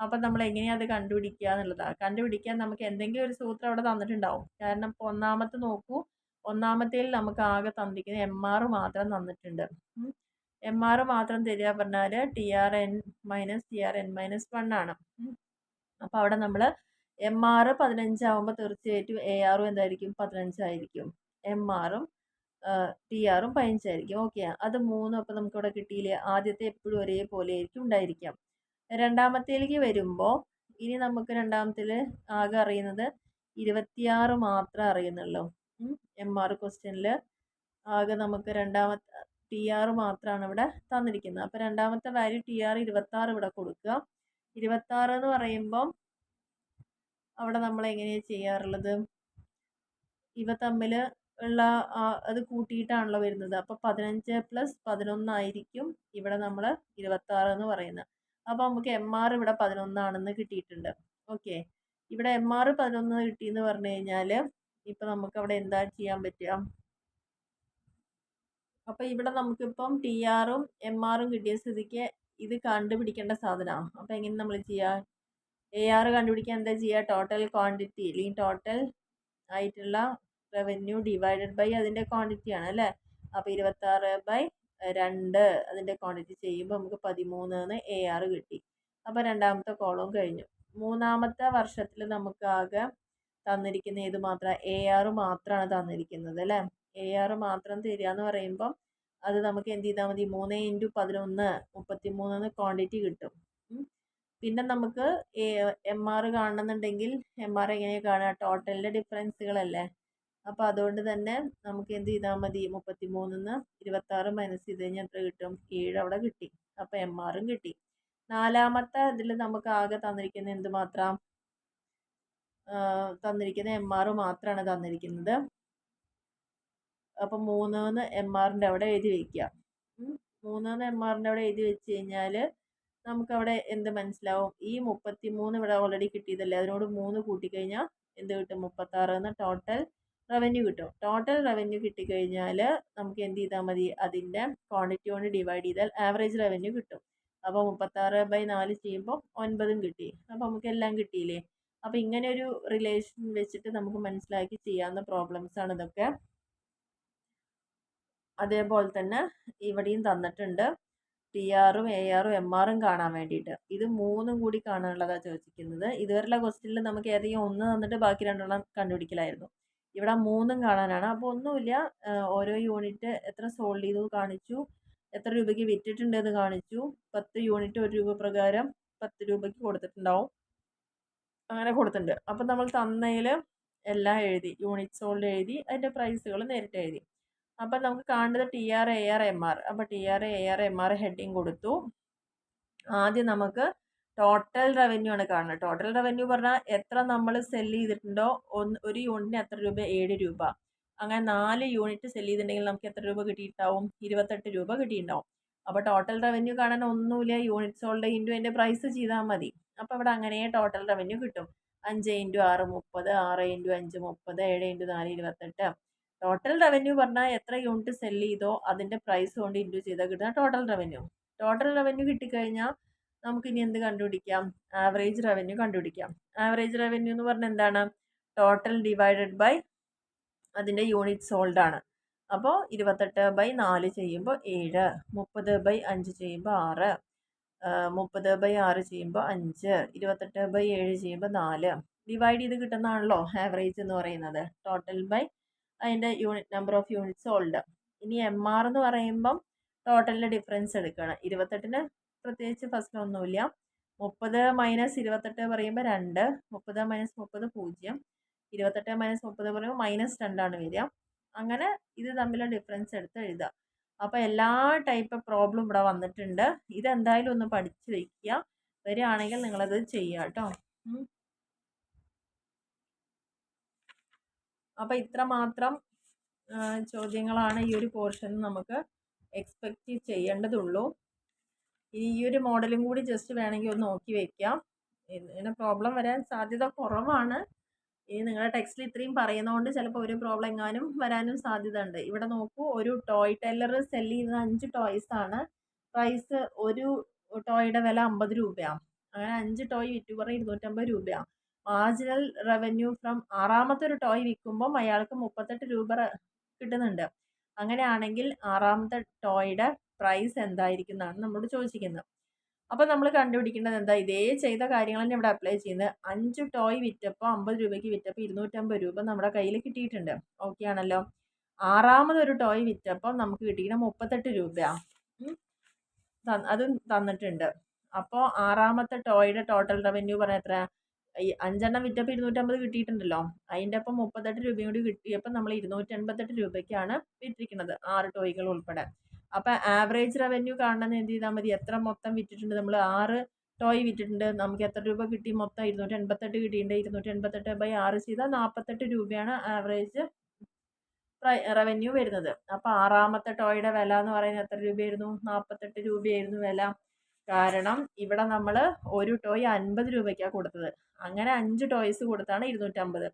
അപ്പം നമ്മൾ എങ്ങനെയാണ് അത് കണ്ടുപിടിക്കുക എന്നുള്ളതാണ്. കണ്ടുപിടിക്കാൻ നമുക്ക് എന്തെങ്കിലും ഒരു സൂത്രം അവിടെ തന്നിട്ടുണ്ടാവും. കാരണം ഇപ്പോൾ ഒന്നാമത്തെ നോക്കൂ, ഒന്നാമത്തേൽ നമുക്ക് ആകെ തന്നിരിക്കുന്നത് MR മാത്രം തന്നിട്ടുണ്ട്. MR മാത്രം തരിക പറഞ്ഞാൽ TRN - TRN-1 ആണ്. അപ്പോൾ അവിടെ നമ്മൾ MR 15 ആകുമ്പോൾ തീർച്ചയായിട്ടും ARും എന്തായിരിക്കും? 15 ആയിരിക്കും. MRും TRും 15 ആയിരിക്കും. ഓക്കെ. അത് 3 അപ്പോൾ നമുക്കിവിടെ കിട്ടിയില്ലേ? ആദ്യത്തെ എപ്പോഴും ഒരേപോലെ ആയിരിക്കും ഉണ്ടായിരിക്കാം. രണ്ടാമത്തേലേക്ക് വരുമ്പോൾ ഇനി നമുക്ക് രണ്ടാമത്തേൽ ആകെ അറിയുന്നത് 26 മാത്രമേ അറിയുന്നുള്ളൂ. MR ക്വസ്റ്റ്യനിൽ ആകെ നമുക്ക് രണ്ടാമത്തെ TR മാത്രമാണ് ഇവിടെ തന്നിരിക്കുന്നത്. അപ്പോൾ രണ്ടാമത്തെ വാല്യൂ TR 26 ഇവിടെ കൊടുക്കുക. 26 എന്ന് പറയുമ്പം അവിടെ നമ്മൾ എങ്ങനെയാണ് ചെയ്യാറുള്ളത്? ഇവ തമ്മിൽ ഉള്ള അത് കൂട്ടിയിട്ടാണല്ലോ വരുന്നത്. അപ്പോൾ 15 + 11 ആയിരിക്കും ഇവിടെ നമ്മൾ 26 എന്ന് പറയുന്നത്. അപ്പോൾ നമുക്ക് MR ഇവിടെ 11 ആണെന്ന് കിട്ടിയിട്ടുണ്ട്. ഓക്കെ, ഇവിടെ MR 11 കിട്ടിയെന്ന് പറഞ്ഞു കഴിഞ്ഞാൽ ഇപ്പം നമുക്ക് അവിടെ എന്താ ചെയ്യാൻ പറ്റുക? അപ്പോൾ ഇവിടെ നമുക്കിപ്പം TRഉം MRഉം കിട്ടിയ സ്ഥിതിക്ക് ഇത് കണ്ടുപിടിക്കേണ്ട സാധനമാണ്. അപ്പോൾ എങ്ങനെ നമ്മൾ ചെയ്യുക? AR കണ്ടുപിടിക്കാൻ എന്താ ചെയ്യുക? ടോട്ടൽ ക്വാണ്ടിറ്റി അല്ലെങ്കിൽ ടോട്ടൽ ആയിട്ടുള്ള റവന്യൂ ഡിവൈഡഡ് ബൈ അതിൻ്റെ ക്വാണ്ടിറ്റി ആണ് അല്ലേ? അപ്പോൾ 26/2 അതിൻ്റെ ക്വാണ്ടിറ്റി ചെയ്യുമ്പോൾ നമുക്ക് 13 എന്ന് AR കിട്ടി. അപ്പോൾ രണ്ടാമത്തെ കോളം കഴിഞ്ഞു. മൂന്നാമത്തെ വർഷത്തിൽ നമുക്ക് ആകെ തന്നിരിക്കുന്ന ഏത് മാത്രം? AR മാത്രമാണ് തന്നിരിക്കുന്നത് അല്ലേ? AR മാത്രം തരിക എന്ന് പറയുമ്പം അത് നമുക്ക് എന്ത് ചെയ്താൽ മതി? 3 × 11 33 ക്വാണ്ടിറ്റി കിട്ടും. പിന്നെ നമുക്ക് MR കാണണമെന്നുണ്ടെങ്കിൽ MR എങ്ങനെയാണ് കാണുക? ടോട്ടലിൻ്റെ ഡിഫറൻസുകളല്ലേ. അപ്പോൾ അതുകൊണ്ട് തന്നെ നമുക്ക് എന്ത് ചെയ്താൽ മതി? 33 26 മൈനസ് ചെയ്ത് കഴിഞ്ഞാൽ എത്ര കിട്ടും? 7 അവിടെ കിട്ടി. അപ്പോൾ MRഉം കിട്ടി. നാലാമത്തെ ഇതിൽ നമുക്ക് ആകെ തന്നിരിക്കുന്നത് എന്ത് മാത്രം? തന്നിരിക്കുന്നത് MR മാത്രമാണ് തന്നിരിക്കുന്നത്. അപ്പം 3 MRൻ്റെ അവിടെ എഴുതി വയ്ക്കുക. 3 MRൻ്റെ അവിടെ എഴുതി വെച്ച് കഴിഞ്ഞാൽ നമുക്കവിടെ എന്ത് മനസ്സിലാവും? ഈ 33 ഇവിടെ ഓൾറെഡി കിട്ടിയതല്ലേ, അതിനോട് 3 കൂട്ടിക്കഴിഞ്ഞാൽ എന്ത് കിട്ടും? 36 എന്ന് ടോട്ടൽ റവന്യൂ കിട്ടും. ടോട്ടൽ റവന്യൂ കിട്ടിക്കഴിഞ്ഞാൽ നമുക്ക് എന്ത് ചെയ്താൽ മതി? അതിൻ്റെ ക്വാണ്ടിറ്റി കൊണ്ട് ഡിവൈഡ് ചെയ്താൽ ആവറേജ് റവന്യൂ കിട്ടും. അപ്പോൾ 36/4 ചെയ്യുമ്പോൾ 9 കിട്ടി. അപ്പോൾ നമുക്ക് എല്ലാം കിട്ടിയില്ലേ? അപ്പോൾ ഇങ്ങനെ ഒരു റിലേഷൻ വെച്ചിട്ട് നമുക്ക് മനസ്സിലാക്കി ചെയ്യാവുന്ന പ്രോബ്ലംസ് ആണ് ഇതൊക്കെ. അതേപോലെ തന്നെ ഇവിടെയും തന്നിട്ടുണ്ട് TRഉം ARഉം MRഉം കാണാൻ വേണ്ടിയിട്ട്. ഇത് മൂന്നും കൂടി കാണാനുള്ളതാണ് ചോദിച്ചിരിക്കുന്നത്. ഇതുവരെയുള്ള ക്വസ്റ്റ്യനിൽ നമുക്ക് ഏതെങ്കിലും ഒന്ന് തന്നിട്ട് ബാക്കി രണ്ടെണ്ണം കണ്ടുപിടിക്കലായിരുന്നു. ഇവിടെ മൂന്നും കാണാനാണ്. അപ്പോൾ ഒന്നുമില്ല, ഓരോ യൂണിറ്റ് എത്ര സോൾഡ് ചെയ്തു കാണിച്ചു, എത്ര രൂപയ്ക്ക് വിറ്റിട്ടുണ്ടെന്ന് കാണിച്ചു. 10 യൂണിറ്റ് 1 രൂപ പ്രകാരം 10 രൂപയ്ക്ക് കൊടുത്തിട്ടുണ്ടാവും. അങ്ങനെ കൊടുത്തിട്ടുണ്ട്. അപ്പം നമ്മൾ തന്നതിൽ എല്ലാം എഴുതി, യൂണിറ്റ് സോൾഡ് എഴുതി, അതിൻ്റെ പ്രൈസുകൾ നേരിട്ട് എഴുതി. അപ്പം നമുക്ക് കാണുന്നത് TR AR MR. അപ്പോൾ TR AR MR ഹെഡിങ് കൊടുത്തു. ആദ്യം നമുക്ക് ടോട്ടൽ റവന്യൂ ആണ് കാണുന്നത്. ടോട്ടൽ റവന്യൂ പറഞ്ഞാൽ എത്ര നമ്മൾ സെല്ല് ചെയ്തിട്ടുണ്ടോ, ഒരു യൂണിറ്റിന് എത്ര രൂപ? 7 രൂപ. അങ്ങനെ 4 യൂണിറ്റ് സെല്ല് ചെയ്തിട്ടുണ്ടെങ്കിൽ നമുക്ക് എത്ര രൂപ കിട്ടിയിട്ടുണ്ടാവും? 28 രൂപ കിട്ടിയിട്ടുണ്ടാവും. അപ്പോൾ ടോട്ടൽ റവന്യൂ കാണാൻ ഒന്നുമില്ല, യൂണിറ്റ് സോൾഡ് ഇൻറ്റു അതിൻ്റെ പ്രൈസ് ചെയ്താൽ മതി. അപ്പോൾ ഇവിടെ അങ്ങനെ ടോട്ടൽ റവന്യൂ കിട്ടും. 5 × 6 30, 6 × 5 30, 7 × 4 28. ടോട്ടൽ റവന്യൂ പറഞ്ഞാൽ എത്ര യൂണിറ്റ് സെല്ല് ചെയ്തോ അതിൻ്റെ പ്രൈസ് കൊണ്ട് ഇൻറ്റു ചെയ്താൽ കിട്ടുന്ന ടോട്ടൽ റവന്യൂ. ടോട്ടൽ റവന്യൂ കിട്ടിക്കഴിഞ്ഞാൽ നമുക്ക് ഇനി എന്ത് കണ്ടുപിടിക്കാം? ആവറേജ് റവന്യൂ കണ്ടുപിടിക്കാം. ആവറേജ് റവന്യൂ എന്ന് പറഞ്ഞാൽ എന്താണ്? ടോട്ടൽ ഡിവൈഡഡ് ബൈ അതിൻ്റെ യൂണിറ്റ് സോൾഡ് ആണ്. അപ്പോൾ 28/4 ചെയ്യുമ്പോൾ 7, 30/5 ചെയ്യുമ്പോൾ 6, 30/6 ചെയ്യുമ്പോൾ 5, 28/7 ചെയ്യുമ്പോൾ 4. ഡിവൈഡ് ചെയ്ത് കിട്ടുന്നതാണല്ലോ ആവറേജ് എന്ന് പറയുന്നത്. ടോട്ടൽ ബൈ അതിൻ്റെ unit number of unit sold. ഇനി MR എന്ന് പറയുമ്പം ടോട്ടലിൻ്റെ ഡിഫറൻസ് എടുക്കണം. 28-ന് പ്രത്യേകിച്ച് ഫസ്റ്റ് ഒന്നുമില്ല. 30 - 28 പറയുമ്പോൾ 2, 30 - 30 0, 28 - 30 പറയുമ്പോൾ -2 ആണ് വരിക. അങ്ങനെ ഇത് തമ്മിലുള്ള ഡിഫറൻസ് എടുത്ത് എഴുതുക. അപ്പോൾ എല്ലാ ടൈപ്പ് പ്രോബ്ലം ഇവിടെ വന്നിട്ടുണ്ട്. ഇതെന്തായാലും ഒന്ന് പഠിച്ച് വയ്ക്കുക. വരികയാണെങ്കിൽ നിങ്ങളത് ചെയ്യുക കേട്ടോ. അപ്പോൾ ഇത്ര മാത്രം ചോദ്യങ്ങളാണ് ഈ ഒരു പോർഷനിൽ നമുക്ക് എക്സ്പെക്റ്റ് ചെയ്യേണ്ടതുള്ളൂ. ഇനി ഈ ഒരു മോഡലും കൂടി ജസ്റ്റ് വേണമെങ്കിൽ ഒന്ന് നോക്കി വയ്ക്കാം. ഇങ്ങനെ പ്രോബ്ലം വരാൻ സാധ്യത കുറവാണ്. ഇനി നിങ്ങളുടെ ടെക്സ്റ്റിൽ ഇത്രയും പറയുന്നതുകൊണ്ട് ചിലപ്പോൾ ഒരു പ്രോബ്ലം എങ്ങാനും വരാനും സാധ്യത ഉണ്ട്. ഇവിടെ നോക്കൂ, ഒരു ടോയ് ടെല്ലർ സെല്ല് ചെയ്യുന്നത് 5 ടോയ്സ് ആണ്. പ്രൈസ് ഒരു ടോയുടെ വില 50 രൂപയാണ്. അങ്ങനെ 5 ടോയ് വിറ്റു പറഞ്ഞാൽ 250 രൂപയാണ്. മാർജിനൽ റവന്യൂ ഫ്രം 6ാമത്തെ ഒരു ടോയ് വിൽക്കുമ്പം അയാൾക്ക് 38 രൂപ കിട്ടുന്നുണ്ട്. അങ്ങനെയാണെങ്കിൽ 6ാമത്തെ ടോയുടെ പ്രൈസ് എന്തായിരിക്കും എന്നാണ് നമ്മളോട് ചോദിച്ചിരിക്കുന്നത്. അപ്പോൾ നമ്മൾ കണ്ടുപിടിക്കേണ്ടത് എന്താ? ഇതേ ചെയ്ത കാര്യങ്ങൾ തന്നെ ഇവിടെ അപ്ലൈ ചെയ്യുന്നത്. 5 ടോയ് വിറ്റപ്പോൾ 50 രൂപയ്ക്ക് വിറ്റപ്പോൾ 250 രൂപ നമ്മുടെ കയ്യിൽ കിട്ടിയിട്ടുണ്ട്. ഓക്കെ ആണല്ലോ. 6ാമതൊരു ടോയ് വിറ്റപ്പോൾ നമുക്ക് കിട്ടിയിരിക്കുന്നത് 38 രൂപയാണ്. അതും തന്നിട്ടുണ്ട്. അപ്പോൾ 6ാമത്തെ ടോയുടെ ടോട്ടൽ റവന്യൂ പറഞ്ഞാൽ എത്ര? ഈ 5 വിറ്റപ്പോൾ 250 കിട്ടിയിട്ടുണ്ടല്ലോ. അതിൻ്റെ ഒപ്പം 38 രൂപയും കൂടി കിട്ടിയപ്പോൾ നമ്മൾ 288 രൂപയ്ക്കാണ് വിറ്റിരിക്കുന്നത് 6 ടോയ്കൾ ഉൾപ്പെടെ. അപ്പോൾ ആവറേജ് റവന്യൂ കാണണമെന്ന് എന്ത് ചെയ്താൽ മതി, എത്ര മൊത്തം വിറ്റിട്ടുണ്ട്, നമ്മൾ 6 ടോയ് വിറ്റിട്ടുണ്ട്, നമുക്ക് എത്ര രൂപ കിട്ടി, മൊത്തം 288 കിട്ടിയിട്ടുണ്ട്. 288/6 ചെയ്താൽ 48 രൂപയാണ് ആവറേജ് റവന്യൂ വരുന്നത്. അപ്പോൾ 6ാമത്തെ ടോയുടെ വില എന്ന് പറയുന്നത് എത്ര രൂപയായിരുന്നു, 48 രൂപയായിരുന്നു വില. കാരണം ഇവിടെ നമ്മൾ ഒരു ടോയ് 50 രൂപയ്ക്കാണ് കൊടുത്തത്. അങ്ങനെ 5 ടോയ്സ് കൊടുത്താണ് 250.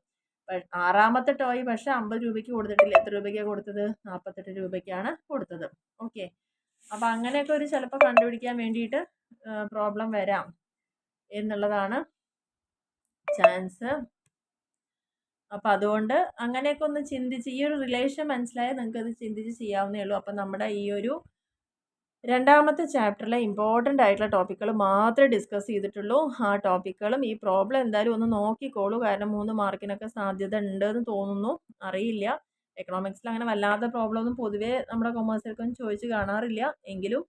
6ാമത്തെ ടോയ് പക്ഷെ 50 രൂപയ്ക്ക് കൊടുത്തിട്ടില്ല. എത്ര രൂപയ്ക്കാണ് കൊടുത്തത്, 48 രൂപയ്ക്കാണ് കൊടുത്തത്. ഓക്കെ, അപ്പം അങ്ങനെയൊക്കെ ഒരു ചിലപ്പോൾ കണ്ടുപിടിക്കാൻ വേണ്ടിയിട്ട് പ്രോബ്ലം വരാം എന്നുള്ളതാണ് ചാൻസ്. അപ്പം അതുകൊണ്ട് അങ്ങനെയൊക്കെ ഒന്ന് ചിന്തിച്ച് ഈ ഒരു റിലേഷൻ മനസ്സിലായാൽ നിങ്ങൾക്ക് അത് ചിന്തിച്ച് ചെയ്യാവുന്നേ ഉള്ളൂ. അപ്പം നമ്മുടെ ഈ ഒരു 2ാമത്തെ ചാപ്റ്ററിലെ ഇമ്പോർട്ടൻ്റ് ആയിട്ടുള്ള ടോപ്പിക്കുകൾ മാത്രമേ ഡിസ്കസ് ചെയ്തിട്ടുള്ളൂ. ആ ടോപ്പിക്കുകളും ഈ പ്രോബ്ലം എന്തായാലും ഒന്ന് നോക്കിക്കോളൂ. കാരണം 3 മാർക്കിനൊക്കെ സാധ്യത ഉണ്ടെന്ന് തോന്നുന്നു, അറിയില്ല. എക്കണോമിക്സിൽ അങ്ങനെ വല്ലാത്ത പ്രോബ്ലം ഒന്നും പൊതുവേ നമ്മുടെ കൊമേഴ്സിലൊക്കെ ചോദിച്ച് കാണാറില്ല. എങ്കിലും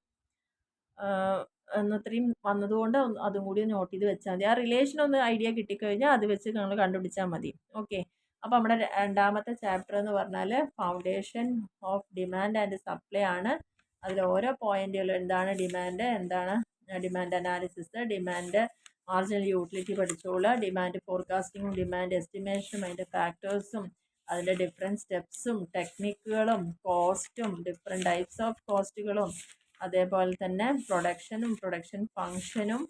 ഇത്രയും വന്നതുകൊണ്ട് അതും കൂടി നോട്ട് ചെയ്ത് വെച്ചാൽ മതി. ആ റിലേഷൻ ഒന്ന് ഐഡിയ കിട്ടിക്കഴിഞ്ഞാൽ അത് വെച്ച് നിങ്ങൾ കണ്ടുപിടിച്ചാൽ മതി. ഓക്കെ, അപ്പോൾ നമ്മുടെ 2ാമത്തെ ചാപ്റ്റർ എന്ന് പറഞ്ഞാൽ foundation of demand and supply ആണ്. അതിൽ ഓരോ പോയിന്റുകൾ, എന്താണ് ഡിമാൻഡ്, എന്താണ് demand analysis, demand marginal utility പഠിച്ചോളൂ, ഡിമാൻഡ് ഫോർകാസ്റ്റിങ്ങും ഡിമാൻഡ് എസ്റ്റിമേഷനും അതിൻ്റെ ഫാക്ടേഴ്സും അതിൻ്റെ ഡിഫറെൻറ്റ് സ്റ്റെപ്സും ടെക്നിക്കുകളും കോസ്റ്റും ഡിഫറെൻറ്റ് ടൈപ്സ് ഓഫ് കോസ്റ്റുകളും അതേപോലെ തന്നെ പ്രൊഡക്ഷനും പ്രൊഡക്ഷൻ ഫങ്ഷനും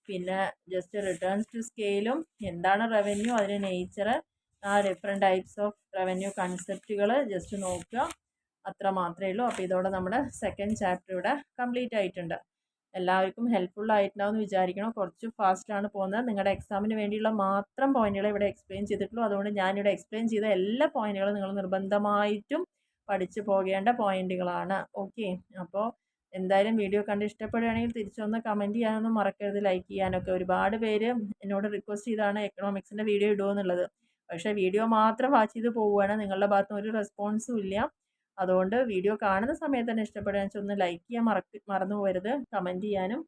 പിന്നെ ജസ്റ്റ് റിട്ടേൺസ് ടു സ്കെയിലും എന്താണ് റവന്യൂ, അതിൻ്റെ നേച്ചർ, ആ ഡിഫറെൻറ്റ് ടൈപ്സ് ഓഫ് റവന്യൂ കൺസെപ്റ്റുകൾ ജസ്റ്റ് നോക്കുക. അത്ര മാത്രമേ ഉള്ളൂ. അപ്പോൾ ഇതോടെ നമ്മുടെ 2nd ചാപ്റ്റർ ഇവിടെ കംപ്ലീറ്റ് ആയിട്ടുണ്ട്. എല്ലാവർക്കും ഹെൽപ്ഫുൾ ആയിട്ടുണ്ടാവുമെന്ന് വിചാരിക്കണം. കുറച്ച് ഫാസ്റ്റാണ് പോകുന്നത്. നിങ്ങളുടെ എക്സാമിന് വേണ്ടിയുള്ള മാത്രം പോയിന്റുകൾ ഇവിടെ എക്സ്പ്ലെയിൻ ചെയ്തിട്ടുള്ളൂ. അതുകൊണ്ട് ഞാനിവിടെ എക്സ്പ്ലെയിൻ ചെയ്ത എല്ലാ പോയിന്റുകളും നിങ്ങൾ നിർബന്ധമായിട്ടും പഠിച്ചു പോകേണ്ട പോയിന്റുകളാണ്. ഓക്കെ, അപ്പോൾ എന്തായാലും വീഡിയോ കണ്ട് ഇഷ്ടപ്പെടുകയാണെങ്കിൽ തിരിച്ചൊന്ന് കമൻറ്റ് ചെയ്യാനൊന്നും മറക്കരുത്, ലൈക്ക് ചെയ്യാനൊക്കെ. ഒരുപാട് പേര് എന്നോട് റിക്വസ്റ്റ് ചെയ്താണ് എക്കണോമിക്സിൻ്റെ വീഡിയോ ഇടുമെന്നുള്ളത്. പക്ഷേ വീഡിയോ മാത്രം വാച്ച് ചെയ്ത് പോവുകയാണ്, നിങ്ങളുടെ ഭാഗത്തുനിന്ന് ഒരു റെസ്പോൺസും ഇല്ല. അതുകൊണ്ട് വീഡിയോ കാണുന്ന സമയത്ത് തന്നെ ഇഷ്ടപ്പെടുകയാണെന്ന് വെച്ചാൽ ഒന്ന് ലൈക്ക് ചെയ്യാൻ മറന്നു പോകരുത്, കമൻറ്റ് ചെയ്യാനും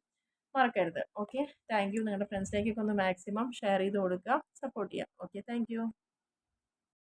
മറക്കരുത്. Okay, thank you. നിങ്ങളുടെ ഫ്രണ്ട്സിലേക്കൊക്കെ ഒന്ന് മാക്സിമം ഷെയർ ചെയ്ത് കൊടുക്കുക, സപ്പോർട്ട് ചെയ്യുക. Okay, thank you.